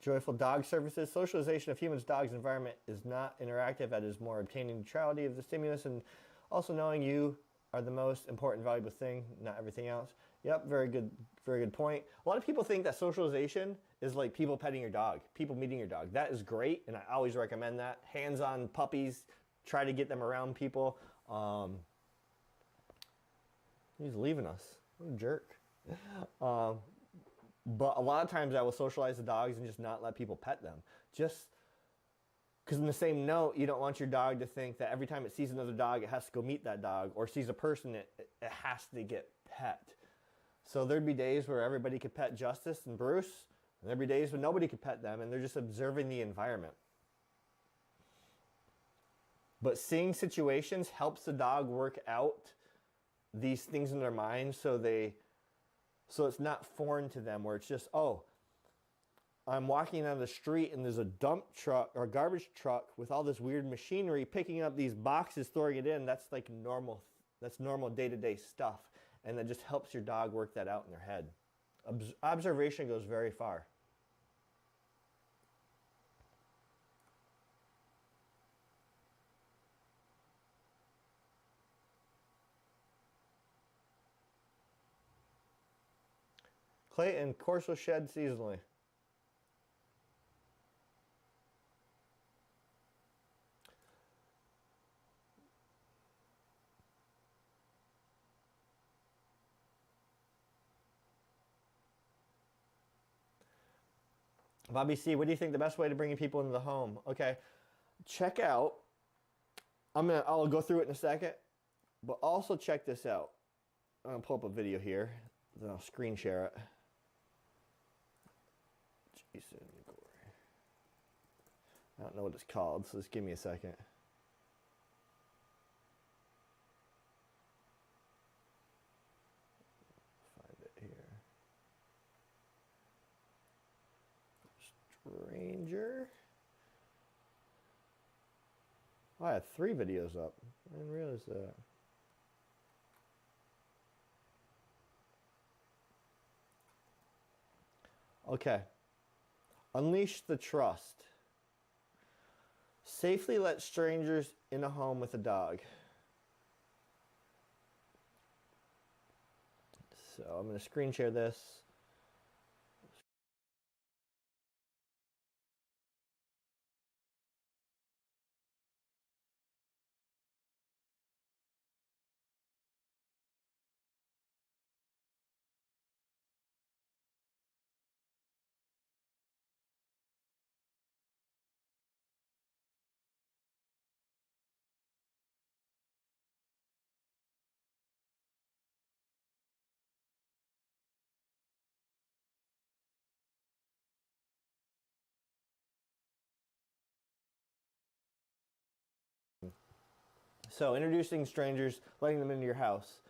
Speaker 1: Joyful dog services. Socialization of humans, dogs, environment is not interactive. That is more obtaining neutrality of the stimulus, and also knowing you are the most important, valuable thing, not everything else. Yep, very good point. A lot of people think that socialization is like people petting your dog, people meeting your dog. That is great, and I always recommend that. Hands-on puppies, try to get them around people. He's leaving us. What a jerk. But a lot of times I will socialize the dogs and just not let people pet them. Just because in the same note, you don't want your dog to think that every time it sees another dog, it has to go meet that dog, or sees a person, it has to get pet. So there'd be days where everybody could pet Justice and Bruce, and there'd be days when nobody could pet them, and they're just observing the environment. But seeing situations helps the dog work out these things in their mind, so it's not foreign to them, where it's just, oh, I'm walking down the street and there's a dump truck or a garbage truck with all this weird machinery picking up these boxes, throwing it in. That's like normal. That's normal day-to-day stuff. And that just helps your dog work that out in their head. Observation goes very far. Clayton, Corso shed seasonally. Bobby C, what do you think the best way to bring people into the home? Okay, check out, I'll go through it in a second, but also check this out. I'm gonna pull up a video here, then I'll screen share it. Jason, I don't know what it's called, so just give me a second. Find it here. Stranger. Oh, I had 3 videos up. I didn't realize that. Okay. Unleash the trust. Safely let strangers in a home with a dog. So I'm going to screen share this. So introducing strangers, letting them into your house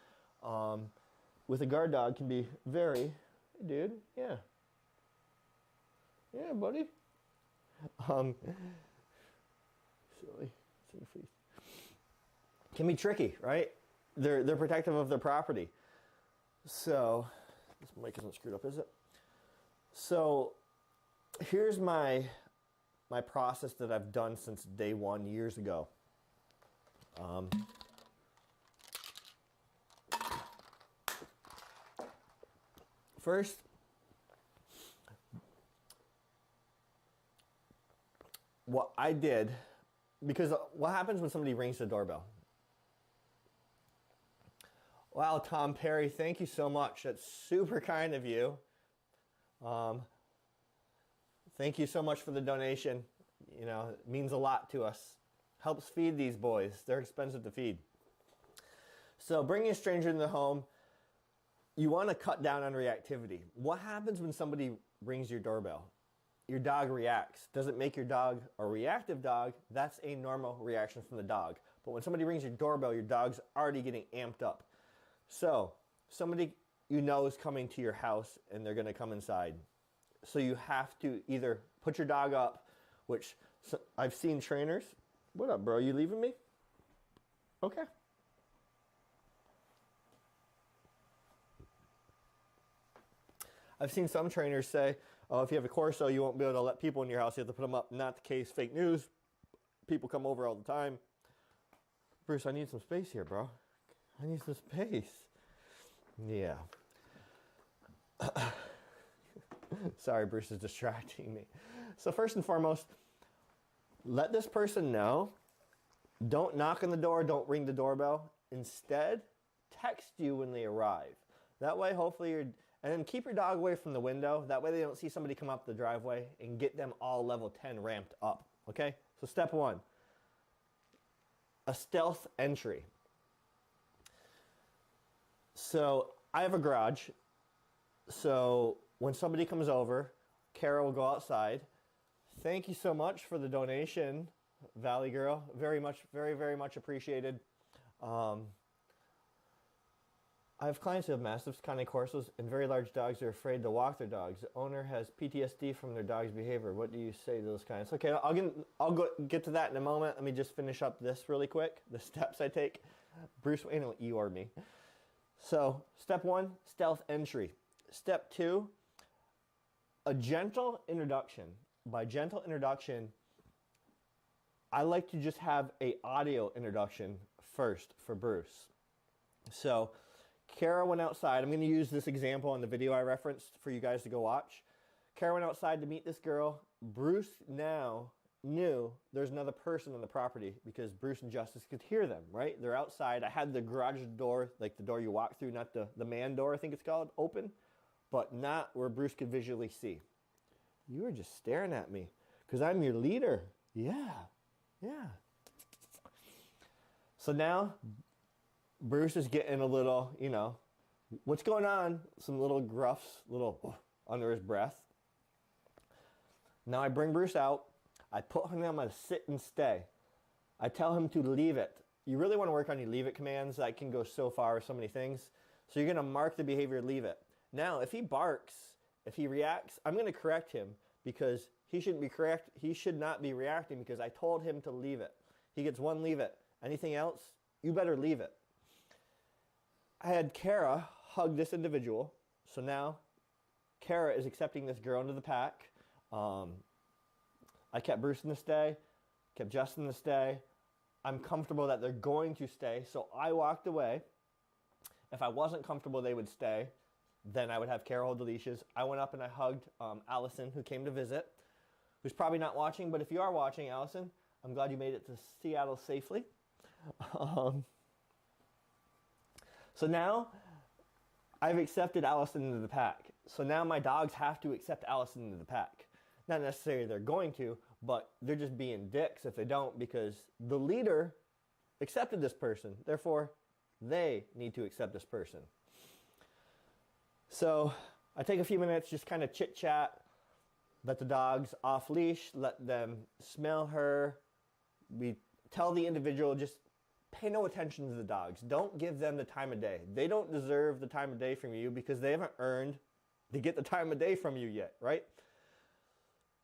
Speaker 1: with a guard dog can be very, hey dude, yeah. Yeah, buddy. Silly. It's in your face. Can be tricky, right? They're protective of their property. So, this mic isn't screwed up, is it? So, here's my process that I've done since day one years ago. First, what I did, because what happens when somebody rings the doorbell? Wow, Tom Perry, thank you so much. That's super kind of you. Thank you so much for the donation. You know, it means a lot to us. Helps feed these boys. They're expensive to feed. So bringing a stranger into the home, you want to cut down on reactivity. What happens when somebody rings your doorbell? Your dog reacts. Does it make your dog a reactive dog? That's a normal reaction from the dog. But when somebody rings your doorbell, your dog's already getting amped up. So somebody you know is coming to your house and they're going to come inside. So you have to either put your dog up, which I've seen trainers. What up, bro? You leaving me? Okay. I've seen some trainers say, oh, if you have a Corso, you won't be able to let people in your house. You have to put them up. Not the case. Fake news. People come over all the time. Bruce, I need some space here, bro. I need some space. Yeah. Sorry, Bruce is distracting me. So first and foremost, let this person know. Don't knock on the door. Don't ring the doorbell. Instead, text you when they arrive. That way, hopefully, and then keep your dog away from the window. That way they don't see somebody come up the driveway and get them all level 10 ramped up. Okay? So step one, a stealth entry. So I have a garage. So when somebody comes over, Kara will go outside. Thank you so much for the donation, Valley Girl. Very much, very, very much appreciated. I have clients who have Mastiffs, Coffee Corsos, and very large dogs. They're afraid to walk their dogs. The owner has PTSD from their dog's behavior. What do you say to those clients? Okay, I'll get to that in a moment. Let me just finish up this really quick, the steps I take. Bruce Wayne will Eeyore me. So, step one, stealth entry. Step two, a gentle introduction. By gentle introduction, I like to just have an audio introduction first for Bruce. So, Kara went outside. I'm going to use this example on the video I referenced for you guys to go watch. Kara went outside to meet this girl. Bruce now knew there's another person on the property because Bruce and Justice could hear them, right? They're outside. I had the garage door, like the door you walk through, not the man door, I think it's called, open, but not where Bruce could visually see. You were just staring at me because I'm your leader. Yeah. So now Bruce is getting a little, what's going on? Some little gruffs, under his breath. Now I bring Bruce out. I put him on a sit and stay. I tell him to leave it. You really want to work on your leave it commands. That can go so far with so many things. So you're going to mark the behavior, leave it. Now, if he barks, if he reacts, I'm going to correct him because he should not be reacting because I told him to leave it. He gets one leave it. Anything else, you better leave it. I had Kara hug this individual. So now Kara is accepting this girl into the pack. I kept Bruce in the stay, kept Justin in the stay. I'm comfortable that they're going to stay, so I walked away. If I wasn't comfortable they would stay, then I would have Kara hold the leashes. I went up and I hugged Allison, who came to visit, who's probably not watching, but if you are watching, Allison, I'm glad you made it to Seattle safely. So now I've accepted Allison into the pack. So now my dogs have to accept Allison into the pack. Not necessarily they're going to, but they're just being dicks if they don't because the leader accepted this person. Therefore, they need to accept this person. So I take a few minutes, just kind of chit chat, let the dogs off leash, let them smell her. We tell the individual, just pay no attention to the dogs. Don't give them the time of day. They don't deserve the time of day from you because they haven't earned to get the time of day from you yet, right?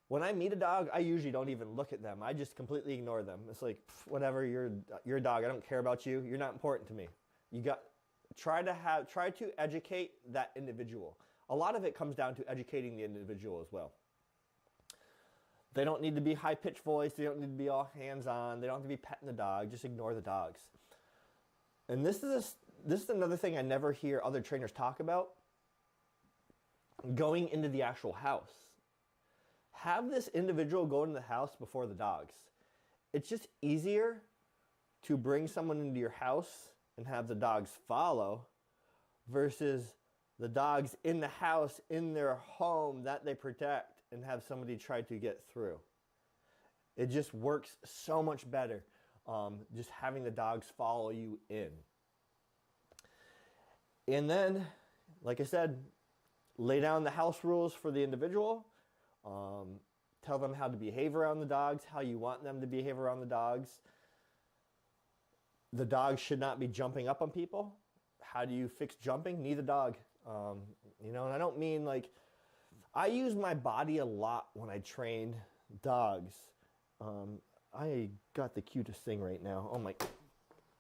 Speaker 1: When I meet a dog, I usually don't even look at them. I just completely ignore them. It's like, whatever, you're a dog. I don't care about you. You're not important to me. try to educate that individual. A lot of it comes down to educating the individual as well. They don't need to be high-pitched voice. They don't need to be all hands-on. They don't have to be petting the dog. Just ignore the dogs. And this is another thing I never hear other trainers talk about. Going into the actual house. Have this individual go into the house before the dogs. It's just easier to bring someone into your house and have the dogs follow versus the dogs in the house, in their home that they protect, and have somebody try to get through. It just works so much better, just having the dogs follow you in. And then, like I said, lay down the house rules for the individual. Tell them how to behave around the dogs, how you want them to behave around the dogs. The dog should not be jumping up on people. How do you fix jumping? Knee the dog. And I don't mean like, I use my body a lot when I train dogs. I got the cutest thing right now. Oh my,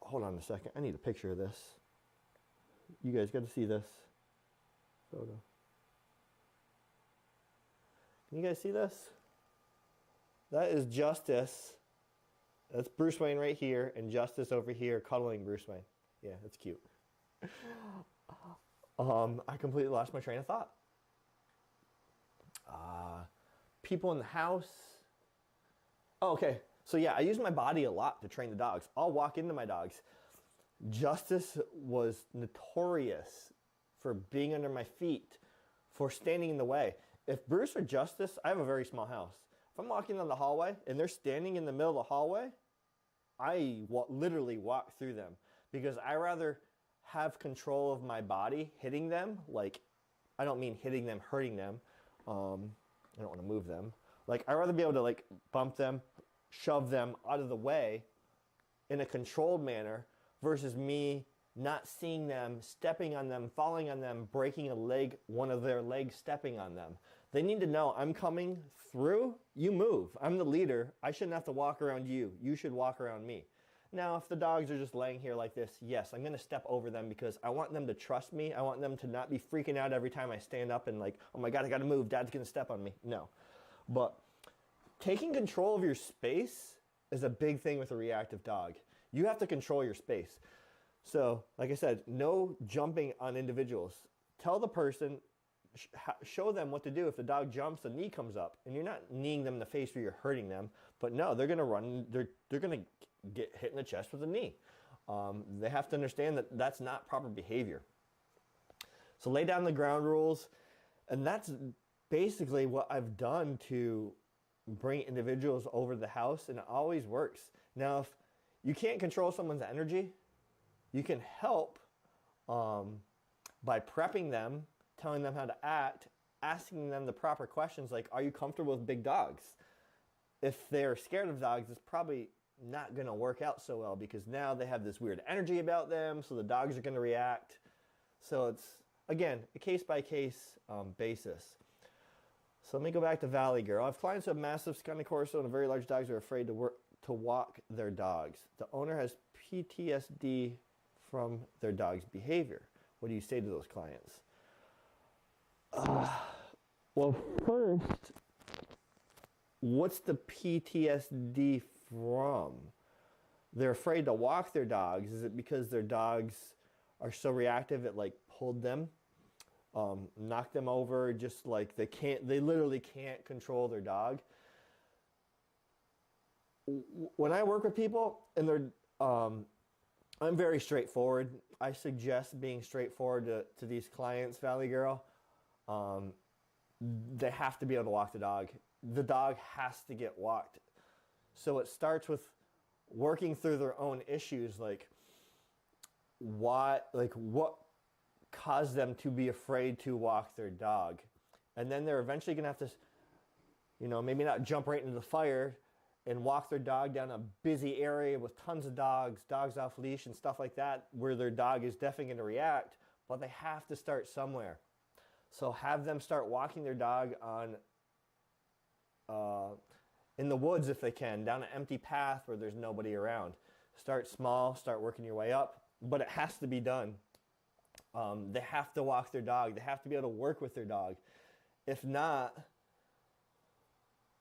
Speaker 1: hold on a second. I need a picture of this. You guys got to see this photo. Can you guys see this? That is Justice. That's Bruce Wayne right here, and Justice over here cuddling Bruce Wayne. Yeah, that's cute. I completely lost my train of thought. People in the house. Oh, okay. So yeah, I use my body a lot to train the dogs. I'll walk into my dogs. Justice was notorious for being under my feet, for standing in the way. If Bruce or Justice, I have a very small house. If I'm walking down the hallway and they're standing in the middle of the hallway, I literally walk through them because I rather have control of my body hitting them. Like, I don't mean hitting them, hurting them. I don't want to move them. Like, I'd rather be able to like bump them, shove them out of the way in a controlled manner versus me not seeing them, stepping on them, falling on them, breaking a leg, one of their legs stepping on them. They need to know I'm coming through, you move. I'm the leader. I shouldn't have to walk around you. You should walk around me. Now, if the dogs are just laying here like this, yes, I'm going to step over them because I want them to trust me. I want them to not be freaking out every time I stand up and like, oh my God, I got to move. Dad's going to step on me. No. But taking control of your space is a big thing with a reactive dog. You have to control your space. So, like I said, no jumping on individuals. Tell the person, show them what to do. If the dog jumps, the knee comes up. And you're not kneeing them in the face where you're hurting them. But no, they're going to run. They're going to get hit in the chest with a knee. They have to understand that that's not proper behavior. So lay down the ground rules. And that's basically what I've done to bring individuals over to the house. And it always works. Now, if you can't control someone's energy, you can help by prepping them, telling them how to act, asking them the proper questions like, are you comfortable with big dogs? If they're scared of dogs, it's probably not going to work out so well because now they have this weird energy about them, so the dogs are going to react. So it's, again, a case-by-case basis. So let me go back to Valley Girl. I have clients who have massive Coffee Corso and very large dogs who are afraid to walk their dogs. The owner has PTSD from their dog's behavior. What do you say to those clients? Well, first, what's the PTSD from? They're afraid to walk their dogs. Is it because their dogs are so reactive it like pulled them, knocked them over, just like they literally can't control their dog? When I work with people and I'm very straightforward. I suggest being straightforward to these clients, Valley Girl. They have to be able to walk the dog. The dog has to get walked. So it starts with working through their own issues, like what caused them to be afraid to walk their dog. And then they're eventually going to have to, maybe not jump right into the fire and walk their dog down a busy area with tons of dogs off leash and stuff like that, where their dog is definitely going to react, but they have to start somewhere. So have them start walking their dog in the woods if they can, down an empty path where there's nobody around. Start small, start working your way up, but it has to be done. They have to walk their dog. They have to be able to work with their dog. If not,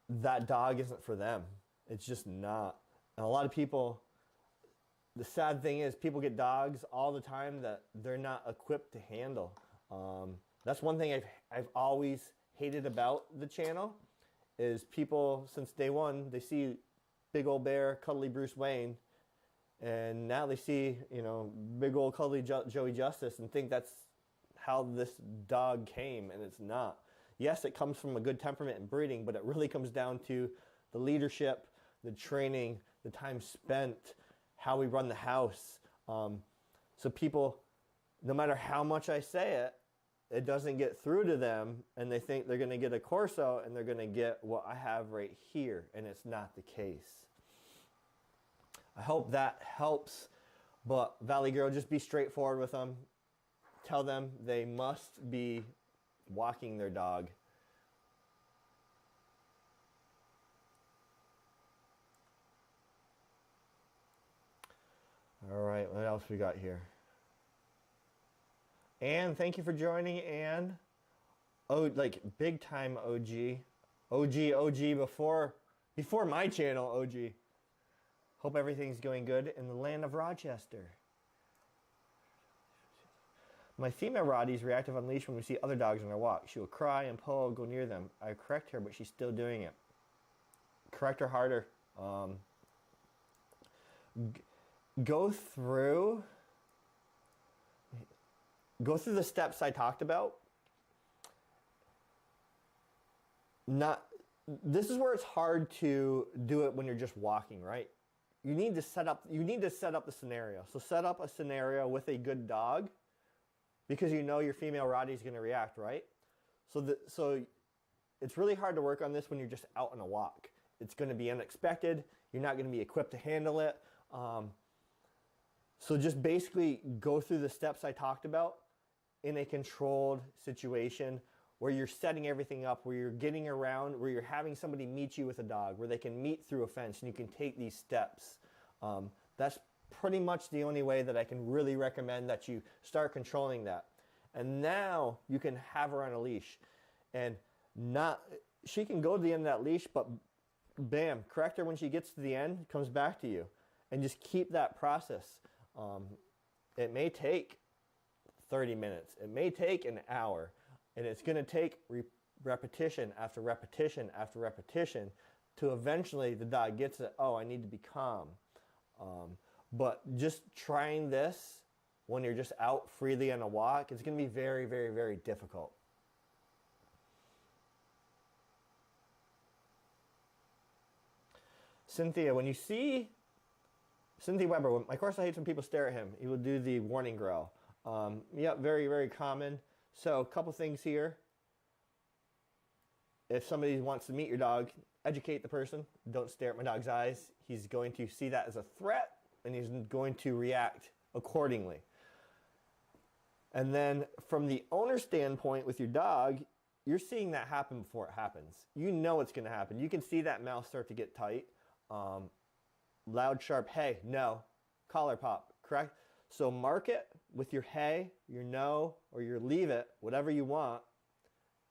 Speaker 1: that dog isn't for them. It's just not. And a lot of people, the sad thing is people get dogs all the time that they're not equipped to handle. That's one thing I've always hated about the channel is people, since day one, they see big old bear, cuddly Bruce Wayne, and now they see, big old cuddly Joey Justice and think that's how this dog came, and it's not. Yes, it comes from a good temperament and breeding, but it really comes down to the leadership, the training, the time spent, how we run the house. So people, no matter how much I say it, it doesn't get through to them, and they think they're going to get a Corso and they're going to get what I have right here, and it's not the case. I hope that helps, but Valley Girl, just be straightforward with them. Tell them they must be walking their dog. All right, what else we got here? Anne, thank you for joining, Anne. Oh, like big time OG. OG before my channel, OG. Hope everything's going good in the land of Rochester. My female Rottie's reactive on leash when we see other dogs on their walk. She will cry and pull, go near them. I correct her, but she's still doing it. Correct her harder. Go through the steps I talked about. This is where it's hard to do it when you're just walking, right? You need to set up the scenario. So set up a scenario with a good dog, because your female Rottie is going to react, right? So it's really hard to work on this when you're just out on a walk. It's going to be unexpected. You're not going to be equipped to handle it. So just basically go through the steps I talked about in a controlled situation where you're setting everything up, where you're getting around, where you're having somebody meet you with a dog, where they can meet through a fence and you can take these steps. That's pretty much the only way that I can really recommend that you start controlling that. And now you can have her on a leash, and she can go to the end of that leash, but bam, correct her when she gets to the end, comes back to you, and just keep that process. It may take 30 minutes, it may take an hour, and it's going to take repetition after repetition after repetition to eventually the dog gets it. Oh, I need to be calm. But just trying this when you're just out freely on a walk, it's going to be very, very, very difficult. Cynthia, when you see Cynthia Weber, my Corso hates when people stare at him. He will do the warning growl. Yeah, very, very common. So a couple things here. If somebody wants to meet your dog, educate the person. Don't stare at my dog's eyes. He's going to see that as a threat, and he's going to react accordingly. And then from the owner standpoint with your dog, you're seeing that happen before it happens. You know it's going to happen. You can see that mouth start to get tight. Loud, sharp, hey, no, collar pop, correct? So mark it with your hey, your no, or your leave it, whatever you want,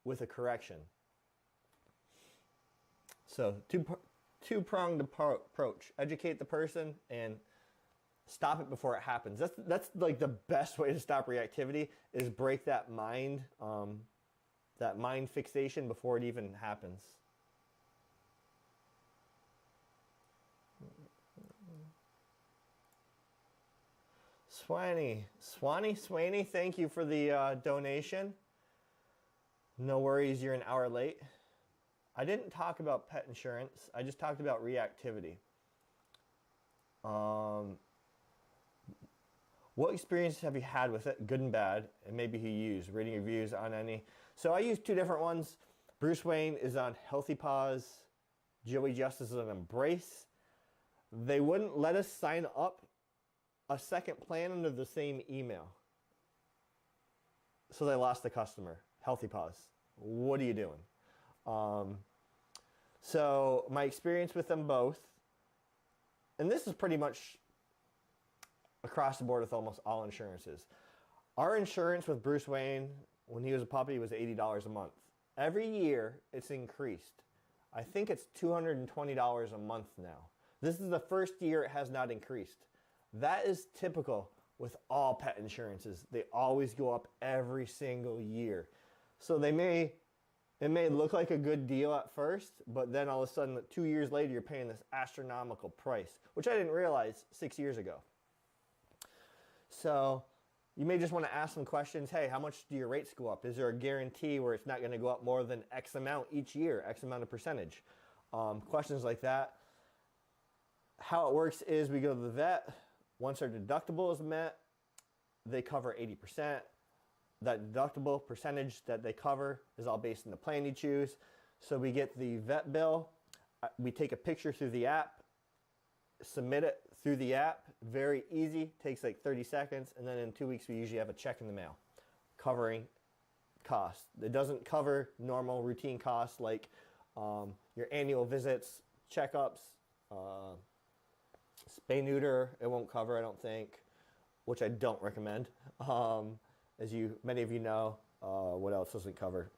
Speaker 1: with a correction. So two-pronged approach. Educate the person and stop it before it happens. That's like the best way to stop reactivity, is break that mind fixation before it even happens. Swanee, thank you for the donation. No worries, you're an hour late. I didn't talk about pet insurance. I just talked about reactivity. What experiences have you had with it, good and bad, and maybe you use? Rating reviews on any. So I use two different ones. Bruce Wayne is on Healthy Paws. Joey Justice is on Embrace. They wouldn't let us sign up a second plan under the same email. So they lost the customer. Healthy Paws. What are you doing? So my experience with them both, and this is pretty much across the board with almost all insurances. Our insurance with Bruce Wayne when he was a puppy was $80 a month. Every year it's increased. I think it's $220 a month now. This is the first year it has not increased. That is typical with all pet insurances. They always go up every single year. So it may look like a good deal at first, but then all of a sudden 2 years later you're paying this astronomical price, which I didn't realize 6 years ago. So you may just want to ask some questions. Hey, how much do your rates go up? Is there a guarantee where it's not going to go up more than X amount each year, X amount of percentage? Questions like that. How it works is we go to the vet. Once our deductible is met, they cover 80%. That deductible percentage that they cover is all based on the plan you choose. So we get the vet bill. We take a picture through the app, submit it through the app. Very easy, takes like 30 seconds. And then in 2 weeks, we usually have a check in the mail covering costs. It doesn't cover normal routine costs like your annual visits, checkups, spay neuter. It won't cover, I don't think, which I don't recommend. As many of you know, what else doesn't cover?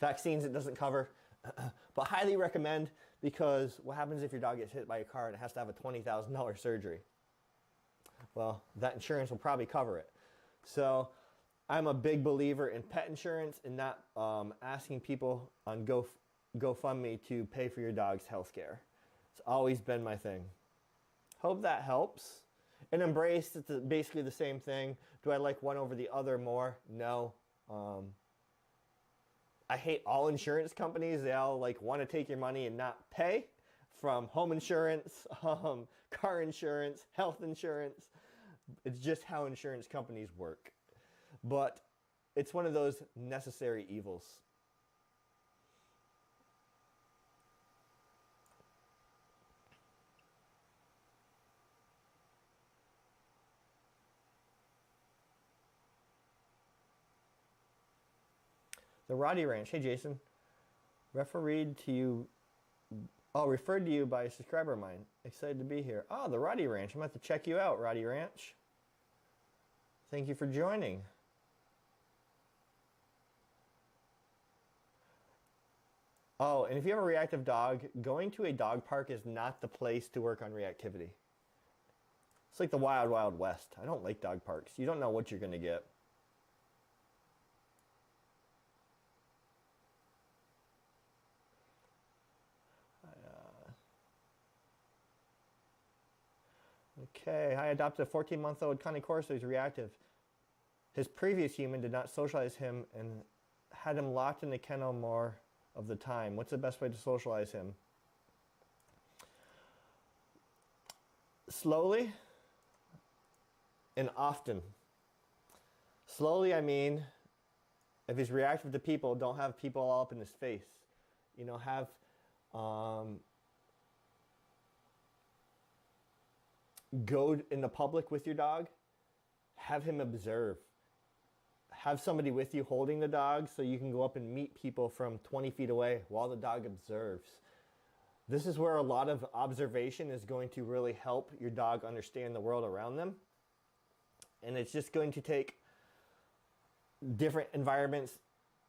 Speaker 1: Vaccines it doesn't cover, but highly recommend, because what happens if your dog gets hit by a car and it has to have a $20,000 surgery? Well, that insurance will probably cover it. So I'm a big believer in pet insurance and not asking people on GoFundMe to pay for your dog's health care. It's always been my thing. Hope that helps. And Embrace, it's basically the same thing. Do I like one over the other more? No. I hate all insurance companies. They all want to take your money and not pay, from home insurance, car insurance, health insurance. It's just how insurance companies work. But it's one of those necessary evils. The Roddy Ranch. Hey, Jason. Referred to you by a subscriber of mine. Excited to be here. Oh, the Roddy Ranch. I'm going to have to check you out, Roddy Ranch. Thank you for joining. Oh, and if you have a reactive dog, going to a dog park is not the place to work on reactivity. It's like the wild, wild west. I don't like dog parks. You don't know what you're going to get. Okay, I adopted a 14-month-old Coffee Corso. He's reactive. His previous human did not socialize him and had him locked in the kennel more of the time. What's the best way to socialize him? Slowly and often. Slowly, I mean, if he's reactive to people, don't have people all up in his face. You know, have go in the public with your dog, have him observe. Have somebody with you holding the dog so you can go up and meet people from 20 feet away while the dog observes. This is where a lot of observation is going to really help your dog understand the world around them. And it's just going to take different environments,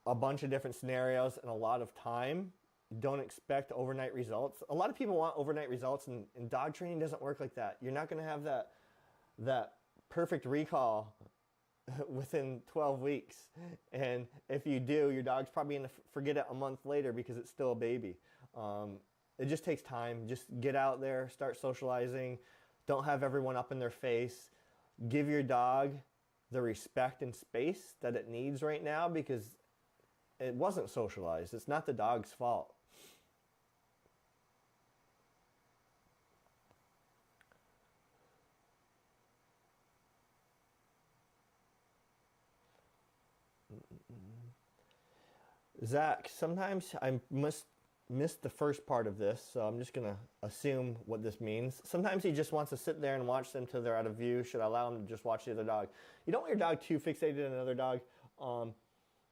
Speaker 1: a bunch of different scenarios, and a lot of time. Don't expect overnight results. A lot of people want overnight results, and dog training doesn't work like that. You're not going to have that perfect recall within 12 weeks. And if you do, your dog's probably going to forget it a month later because it's still a baby. It just takes time. Just get out there, start socializing. Don't have everyone up in their face. Give your dog the respect and space that it needs right now, because it wasn't socialized. It's not the dog's fault. Zach, sometimes I must miss the first part of this, so I'm just going to assume what this means. Sometimes he just wants to sit there and watch them till they're out of view. Should I allow him to just watch the other dog? You don't want your dog too fixated on another dog.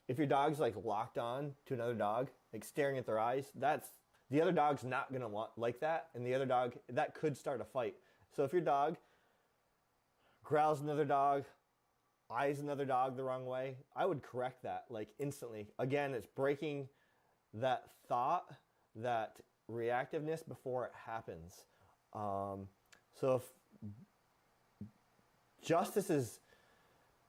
Speaker 1: If your dog's locked on to another dog, staring at their eyes, the other dog's not going to want like that, and the other dog, that could start a fight. So if your dog growls at another dog eyes another dog the wrong way, I would correct that like instantly. Again, it's breaking that thought, that reactiveness before it happens. So if Justice is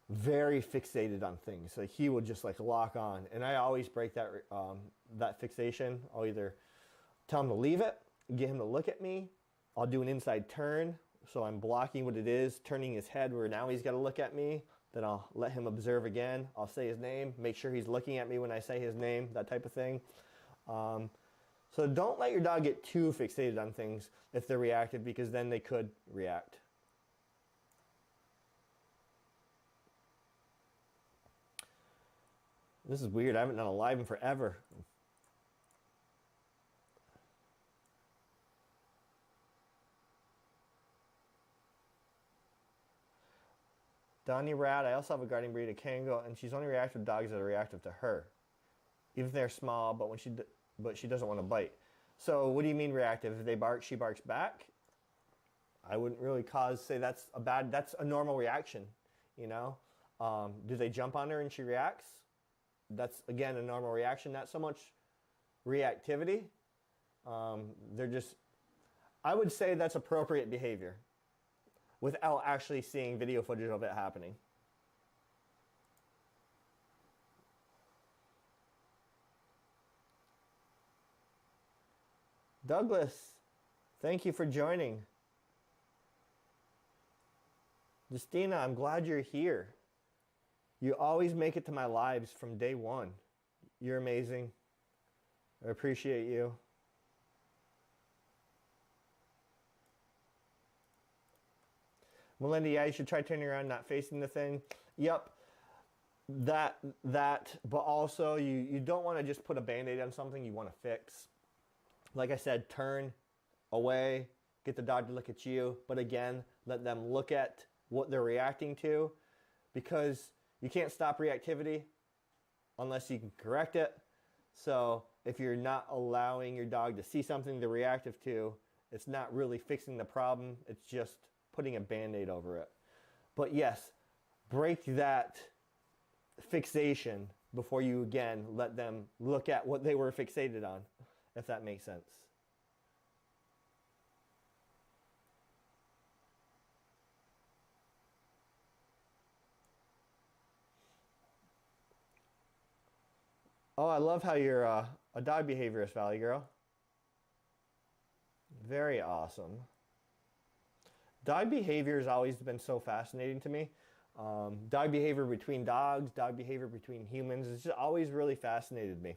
Speaker 1: very fixated on things, like he will just like lock on, and I always break that that fixation. I'll either tell him to leave it, get him to look at me. I'll do an inside turn, so I'm blocking what it is, turning his head where now he's got to look at me. Then I'll let him observe again. I'll say his name, make sure he's looking at me when I say his name, that type of thing. So don't let your dog get too fixated on things if they're reactive, because then they could react. This is weird. I haven't done a live in forever. Donnie Rad, I also have a guardian breed, a Kango, and she's only reactive to dogs that are reactive to her, even if they're small. But she doesn't want to bite. So what do you mean reactive? If they bark, she barks back. I wouldn't really say that's a bad. That's a normal reaction, you know. Do they jump on her and she reacts? That's again a normal reaction. Not so much reactivity. They're just. I would say that's appropriate behavior, without actually seeing video footage of it happening. Douglas, thank you for joining. Justina, I'm glad you're here. You always make it to my lives from day one. You're amazing. I appreciate you. Melinda, yeah, you should try turning around, not facing the thing. Yep, that, but also you don't want to just put a Band-Aid on something you want to fix. Like I said, turn away, get the dog to look at you, but again, let them look at what they're reacting to, because you can't stop reactivity unless you can correct it. So if you're not allowing your dog to see something they're reactive to, it's not really fixing the problem, it's just putting a Band-Aid over it. But yes, break that fixation before you again let them look at what they were fixated on, if that makes sense. Oh, I love how you're a dog behaviorist, Valley Girl. Very awesome. Dog behavior has always been so fascinating to me. Dog behavior between dogs, dog behavior between humans, it's just always really fascinated me.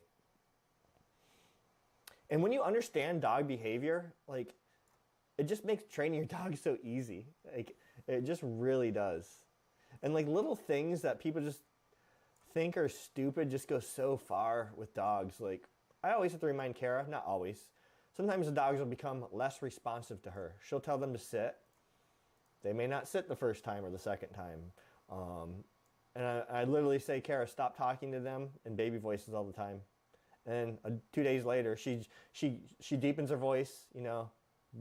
Speaker 1: And when you understand dog behavior, like, it just makes training your dog so easy. Like, it just really does. And like little things that people just think are stupid just go so far with dogs. Like, I always have to remind Kara, not always. Sometimes the dogs will become less responsive to her. She'll tell them to sit. They may not sit the first time or the second time. And I literally say, Kara, stop talking to them in baby voices all the time. And 2 days later, she deepens her voice, you know,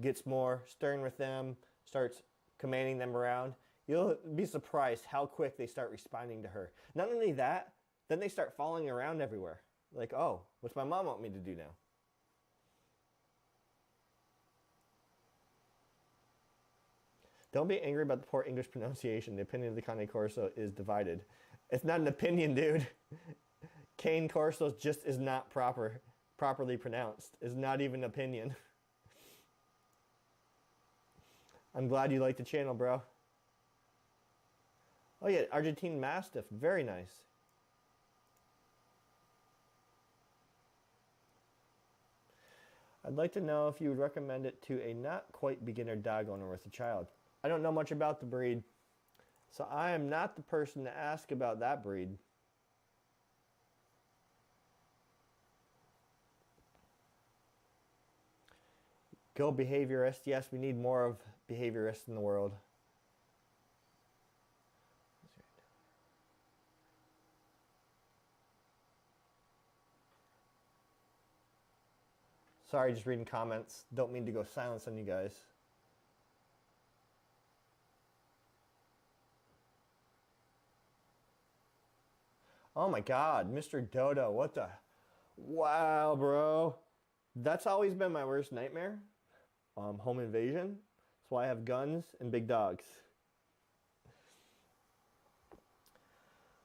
Speaker 1: gets more stern with them, starts commanding them around. You'll be surprised how quick they start responding to her. Not only that, then they start following around everywhere. Like, oh, what's my mom want me to do now? Don't be angry about the poor English pronunciation. The opinion of the Coffee Corso is divided. It's not an opinion, dude. Cane Corsos just is not properly pronounced. It's not even an opinion. I'm glad you like the channel, bro. Oh yeah, Argentine Mastiff, very nice. I'd like to know if you would recommend it to a not quite beginner dog owner with a child. I don't know much about the breed, so I am not the person to ask about that breed. Go behaviorist. Yes, we need more of behaviorists in the world. Sorry, just reading comments. Don't mean to go silence on you guys. Oh my God, Mr. Dodo, what the? Wow, bro. That's always been my worst nightmare. Home invasion. That's why I have guns and big dogs.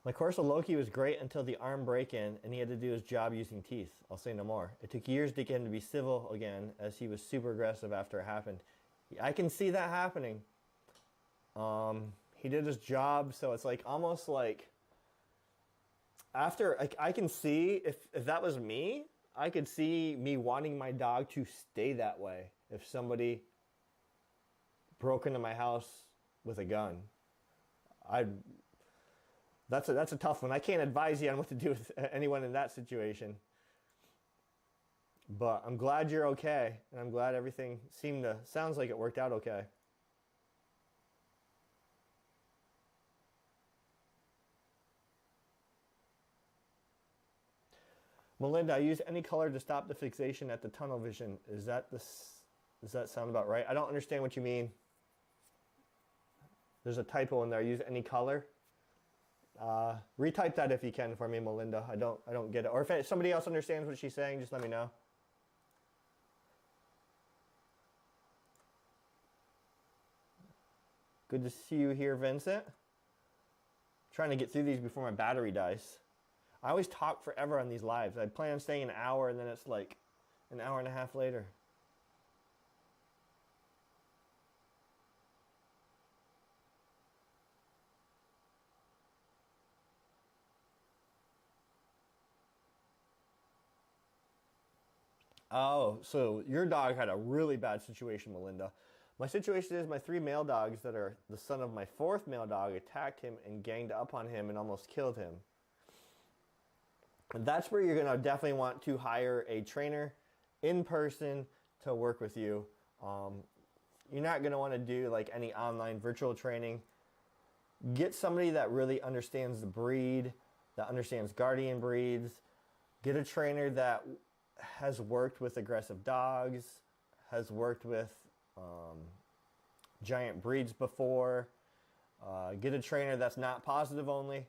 Speaker 1: My Corso Loki was great until the arm break-in and he had to do his job using teeth. I'll say no more. It took years to get him to be civil again as he was super aggressive after it happened. I can see that happening. He did his job, so it's like almost like after I can see if that was me, I could see me wanting my dog to stay that way if somebody broke into my house with a gun. That's a tough one. I can't advise you on what to do with anyone in that situation. But I'm glad you're okay, and I'm glad everything sounds like it worked out okay. Melinda, I use any color to stop the fixation at the tunnel vision. Does that sound about right? I don't understand what you mean. There's a typo in there. Use any color. Retype that if you can for me, Melinda. I don't get it. Or if somebody else understands what she's saying, just let me know. Good to see you here, Vincent. Trying to get through these before my battery dies. I always talk forever on these lives. I plan on staying an hour and then it's like an hour and a half later. Oh, so your dog had a really bad situation, Melinda. My situation is my 3 male dogs that are the son of my 4th male dog attacked him and ganged up on him and almost killed him. And that's where you're going to definitely want to hire a trainer in person to work with you. You're not going to want to do like any online virtual training. Get somebody that really understands the breed, that understands guardian breeds. Get a trainer that has worked with aggressive dogs, has worked with giant breeds before. Get a trainer that's not positive only.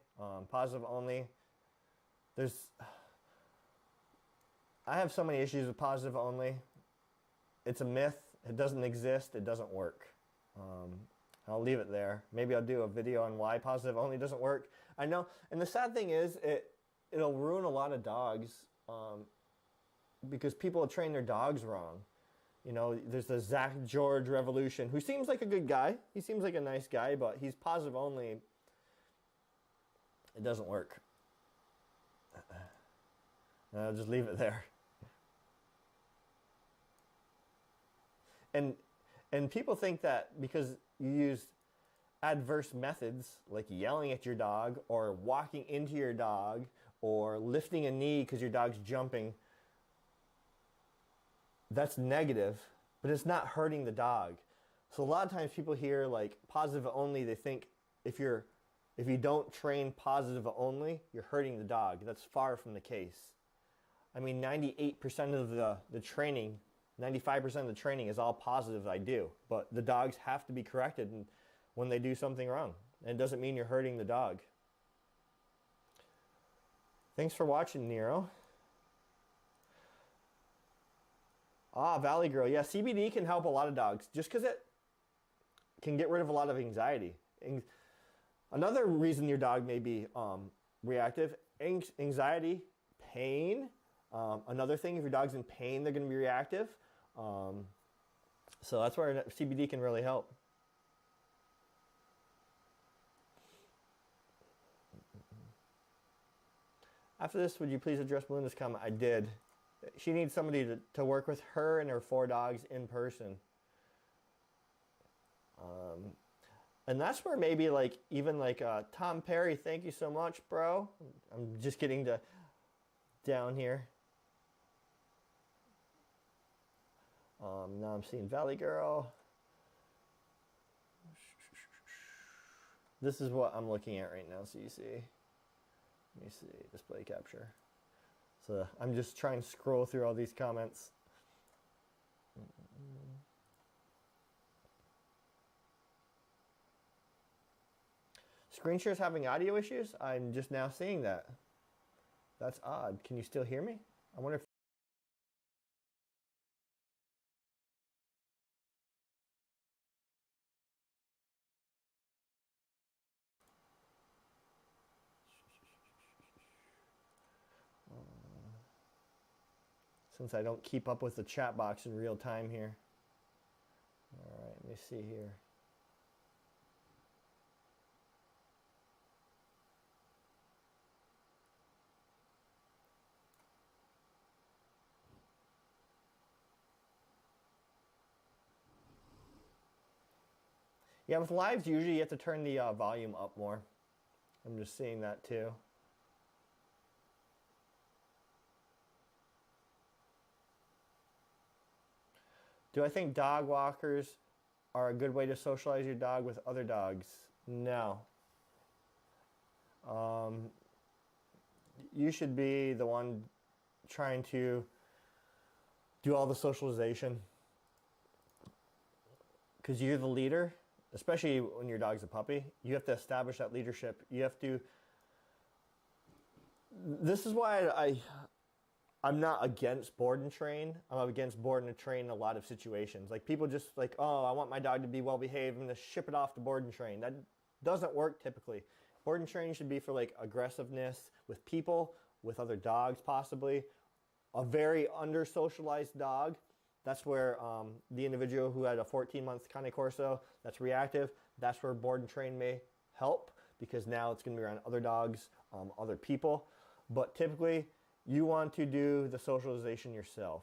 Speaker 1: Positive only. I have so many issues with positive only. It's a myth. It doesn't exist. It doesn't work. I'll leave it there. Maybe I'll do a video on why positive only doesn't work. I know. And the sad thing is, it'll ruin a lot of dogs because people train their dogs wrong. You know, there's the Zach George Revolution, who seems like a good guy. He seems like a nice guy, but he's positive only. It doesn't work. I'll just leave it there. And people think that because you use adverse methods like yelling at your dog or walking into your dog or lifting a knee because your dog's jumping, that's negative, but it's not hurting the dog. So a lot of times people hear like positive only, they think if you don't train positive only, you're hurting the dog. That's far from the case. I mean, 98% of the training, 95% of the training is all positive I do, but the dogs have to be corrected when they do something wrong. And it doesn't mean you're hurting the dog. Thanks for watching, Nero. Valley Girl. Yeah, CBD can help a lot of dogs just because it can get rid of a lot of anxiety. Another reason your dog may be reactive, anxiety, pain. Another thing, if your dog's in pain, they're going to be reactive. So that's where CBD can really help. After this, would you please address Melinda's comment? I did. She needs somebody to work with her and her 4 dogs in person. And that's where maybe like, even like Tom Perry, thank you so much, bro. I'm just getting down here. Now I'm seeing Valley Girl. This is what I'm looking at right now, so you see. Let me see, display capture. So I'm just trying to scroll through all these comments. Screen share's having audio issues? I'm just now seeing that. That's odd. Can you still hear me? I wonder if... Since I don't keep up with the chat box in real time here. All right, let me see here. Yeah, with lives, usually you have to turn the volume up more. I'm just seeing that too. Do I think dog walkers are a good way to socialize your dog with other dogs? No. You should be the one trying to do all the socialization because you're the leader, especially when your dog's a puppy. You have to establish that leadership. You have to... This is why I'm not against board and train. I'm against board and train in a lot of situations. Like people just like, oh, I want my dog to be well behaved. I'm going to ship it off to board and train. That doesn't work typically. Board and train should be for like aggressiveness with people, with other dogs possibly. A very under-socialized dog, that's where the individual who had a 14-month Coffee Corso, that's reactive, that's where board and train may help because now it's going to be around other dogs, other people. But typically, you want to do the socialization yourself.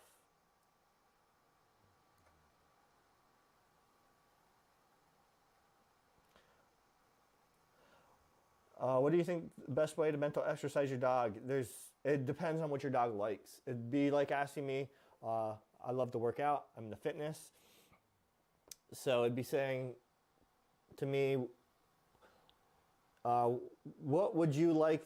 Speaker 1: What do you think the best way to mental exercise your dog? It depends on what your dog likes. It'd be like asking me, I love to work out, I'm into fitness. So it'd be saying to me, what would you like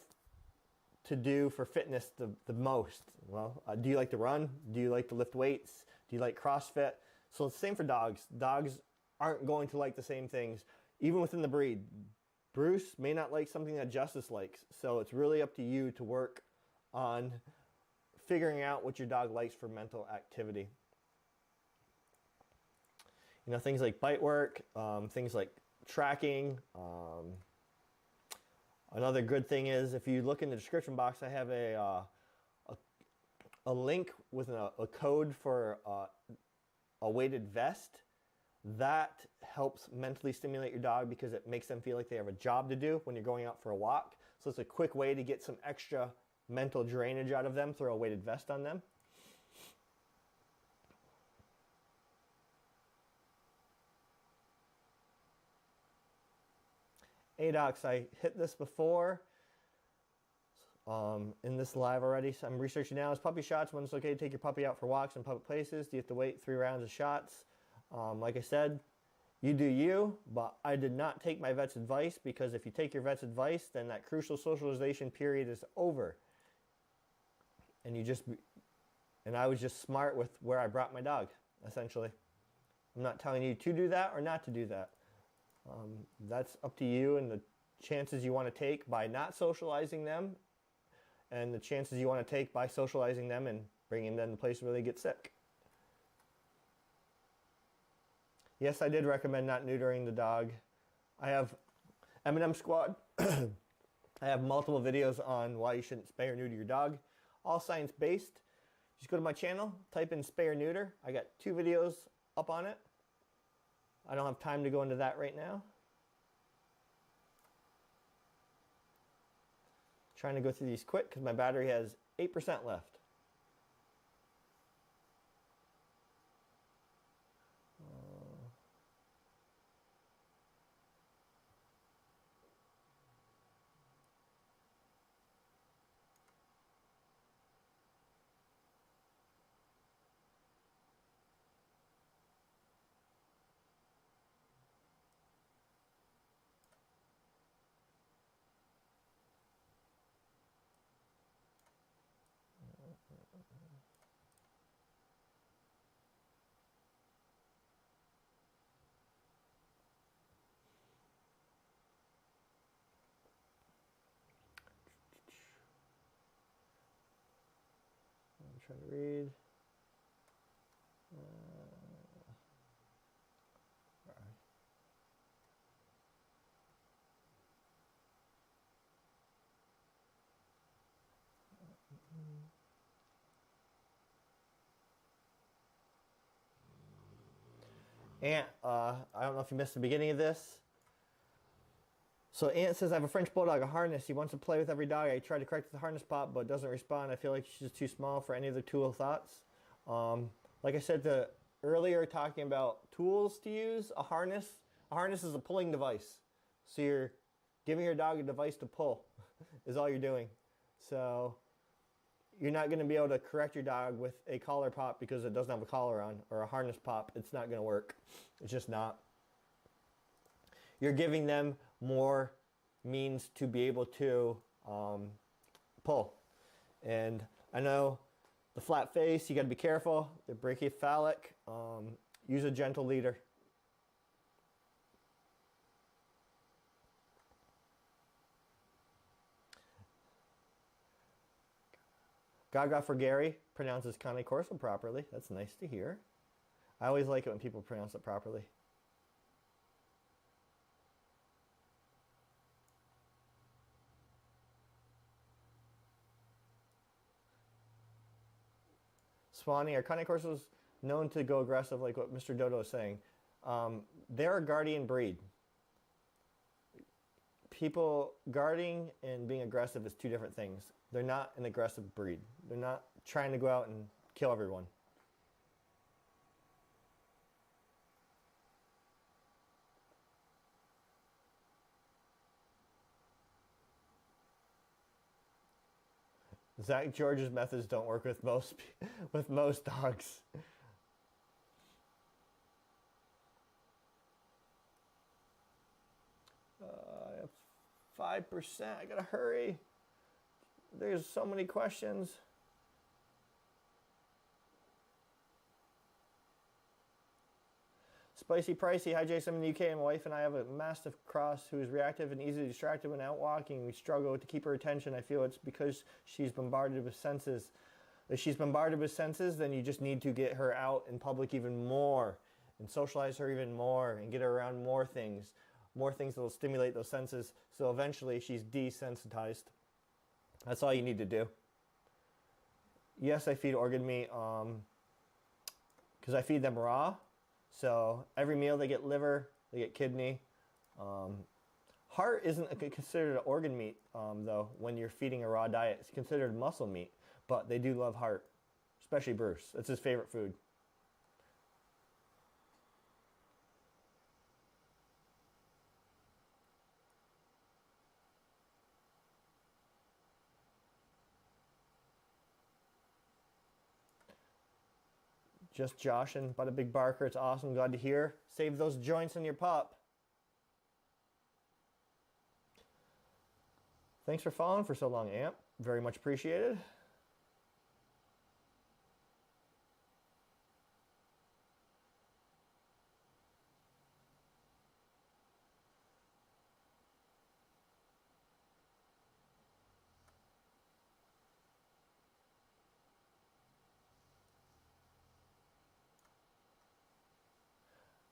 Speaker 1: to do for fitness the most? Well, do you like to run? Do you like to lift weights? Do you like CrossFit? So it's the same for dogs. Dogs aren't going to like the same things, even within the breed. Bruce may not like something that Justice likes. So it's really up to you to work on figuring out what your dog likes for mental activity. You know, things like bite work, things like tracking. Another good thing is if you look in the description box, I have a link with a code for a weighted vest. That helps mentally stimulate your dog because it makes them feel like they have a job to do when you're going out for a walk. So it's a quick way to get some extra mental drainage out of them, throw a weighted vest on them. ADOX, I hit this before in this live already. So I'm researching now. Is puppy shots when it's okay to take your puppy out for walks in public places? Do you have to wait 3 rounds of shots? Like I said, you do you, but I did not take my vet's advice because if you take your vet's advice, then that crucial socialization period is over. And I was just smart with where I brought my dog, essentially. I'm not telling you to do that or not to do that. That's up to you and the chances you want to take by not socializing them and the chances you want to take by socializing them and bringing them to a place where they get sick. Yes, I did recommend not neutering the dog. I have M&M Squad. I have multiple videos on why you shouldn't spay or neuter your dog. All science-based. Just go to my channel, type in spay or neuter. I got 2 videos up on it. I don't have time to go into that right now. Trying to go through these quick because my battery has 8% left. trying to read. Ant, I don't know if you missed the beginning of this. So Ant says, I have a French Bulldog, a harness. He wants to play with every dog. I tried to correct the harness pop, but doesn't respond. I feel like she's too small for any of the tool thoughts. Like I said earlier, talking about tools to use, a harness is a pulling device. So you're giving your dog a device to pull is all you're doing. So you're not going to be able to correct your dog with a collar pop because it doesn't have a collar on, or a harness pop. It's not going to work. It's just not. You're giving them more means to be able to pull. And I know the flat face, you got to be careful. They're brachycephalic. Use a gentle leader. Gaga for Gary pronounces Coffee Corsos properly. That's nice to hear. I always like it when people pronounce it properly. Swanee, are Coffee Corsos known to go aggressive like what Mr. Dodo is saying? They're a guardian breed. People guarding and being aggressive is two different things. They're not an aggressive breed. They're not trying to go out and kill everyone. Zach George's methods don't work with most dogs. I have 5%. I gotta hurry. There's so many questions. Spicy Pricey. Hi Jason, I'm in the UK. My wife and I have a Mastiff cross who is reactive and easily distracted when out walking. We struggle to keep her attention. I feel it's because she's bombarded with senses. If she's bombarded with senses, then you just need to get her out in public even more and socialize her even more and get her around more things that will stimulate those senses. So eventually she's desensitized. That's all you need to do. Yes, I feed organ meat because I feed them raw. So every meal they get liver, they get kidney. Heart isn't considered an organ meat though when you're feeding a raw diet. It's considered muscle meat, but they do love heart, especially Bruce. It's his favorite food. Just joshing about a big barker. It's awesome. Glad to hear. Save those joints in your pup. Thanks for following for so long, Amp. Very much appreciated.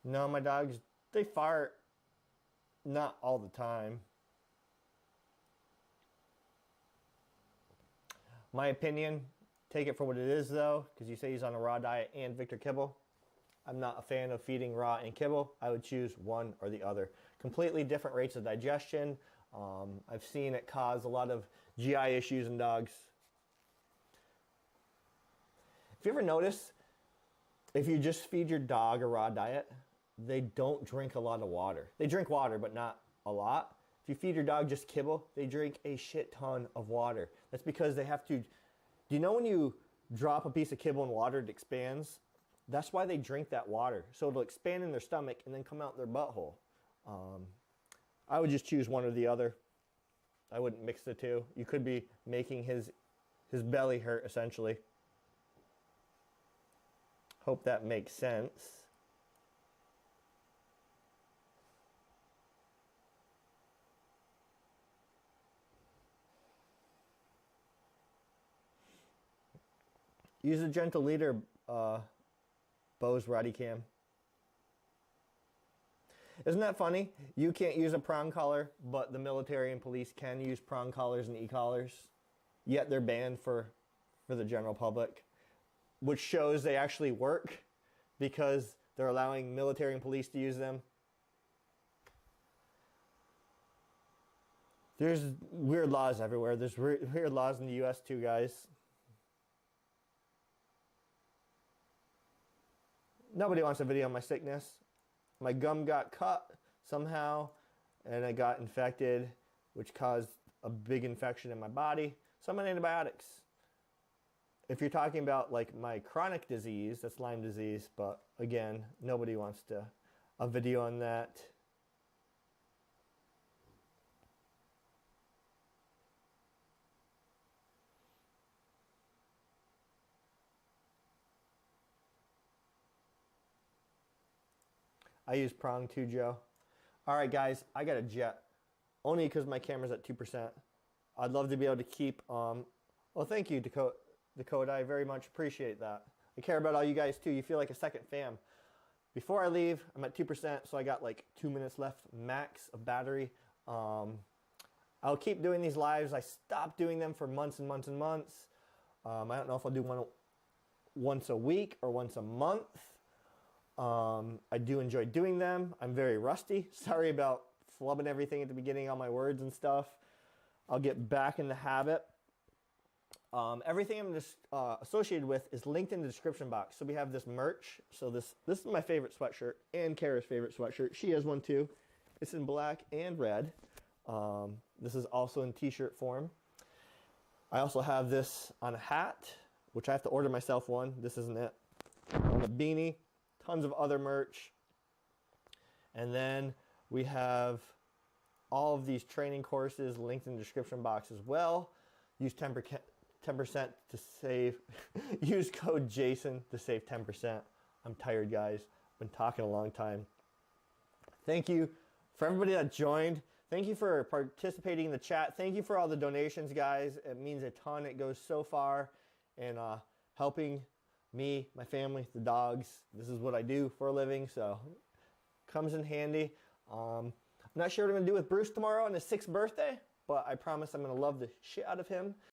Speaker 1: No, my dogs, they fart. Not all the time. My opinion, take it for what it is though, because you say he's on a raw diet and Victor kibble. I'm not a fan of feeding raw and kibble. I would choose one or the other. Completely different rates of digestion. I've seen it cause a lot of GI issues in dogs. If you ever notice, if you just feed your dog a raw diet, they don't drink a lot of water. They drink water, but not a lot. If you feed your dog just kibble, they drink a shit ton of water. That's because they have to. Do you know when you drop a piece of kibble in water, it expands? That's why they drink that water. So it'll expand in their stomach and then come out their butthole. I would just choose one or the other. I wouldn't mix the two. You could be making his belly hurt, essentially. Hope that makes sense. Use a gentle leader, Bo's Roddy Cam. Isn't that funny? You can't use a prong collar, but the military and police can use prong collars and e-collars. Yet they're banned for the general public, which shows they actually work because they're allowing military and police to use them. There's weird laws everywhere. There's weird laws in the US too, guys. Nobody wants a video of my sickness. My gum got cut somehow, and I got infected, which caused a big infection in my body. So I'm on antibiotics. If you're talking about like my chronic disease, that's Lyme disease, but again, nobody wants a video on that. I use prong too, Joe. All right, guys, I got a jet. Only because my camera's at 2%. I'd love to be able to keep, well, thank you, Dakota. I very much appreciate that. I care about all you guys too. You feel like a second fam. Before I leave, I'm at 2%, so I got like 2 minutes left max of battery. I'll keep doing these lives. I stopped doing them for months and months and months. I don't know if I'll do one once a week or once a month. I do enjoy doing them. I'm very rusty. Sorry about flubbing everything at the beginning, all my words and stuff. I'll get back in the habit. Everything I'm just associated with is linked in the description box. So we have this merch. So this is my favorite sweatshirt and Kara's favorite sweatshirt. She has one too. It's in black and red. This is also in t-shirt form. I also have this on a hat, which I have to order myself one. This isn't it. On a beanie. Tons of other merch. And then we have all of these training courses linked in the description box as well. Use 10% to save. Use code Jason to save 10%. I'm tired, guys. I've been talking a long time. Thank you for everybody that joined. Thank you for participating in the chat. Thank you for all the donations, guys. It means a ton. It goes so far in helping me, my family, the dogs. This is what I do for a living, so it comes in handy. I'm not sure what I'm going to do with Bruce tomorrow on his 6th birthday, but I promise I'm going to love the shit out of him.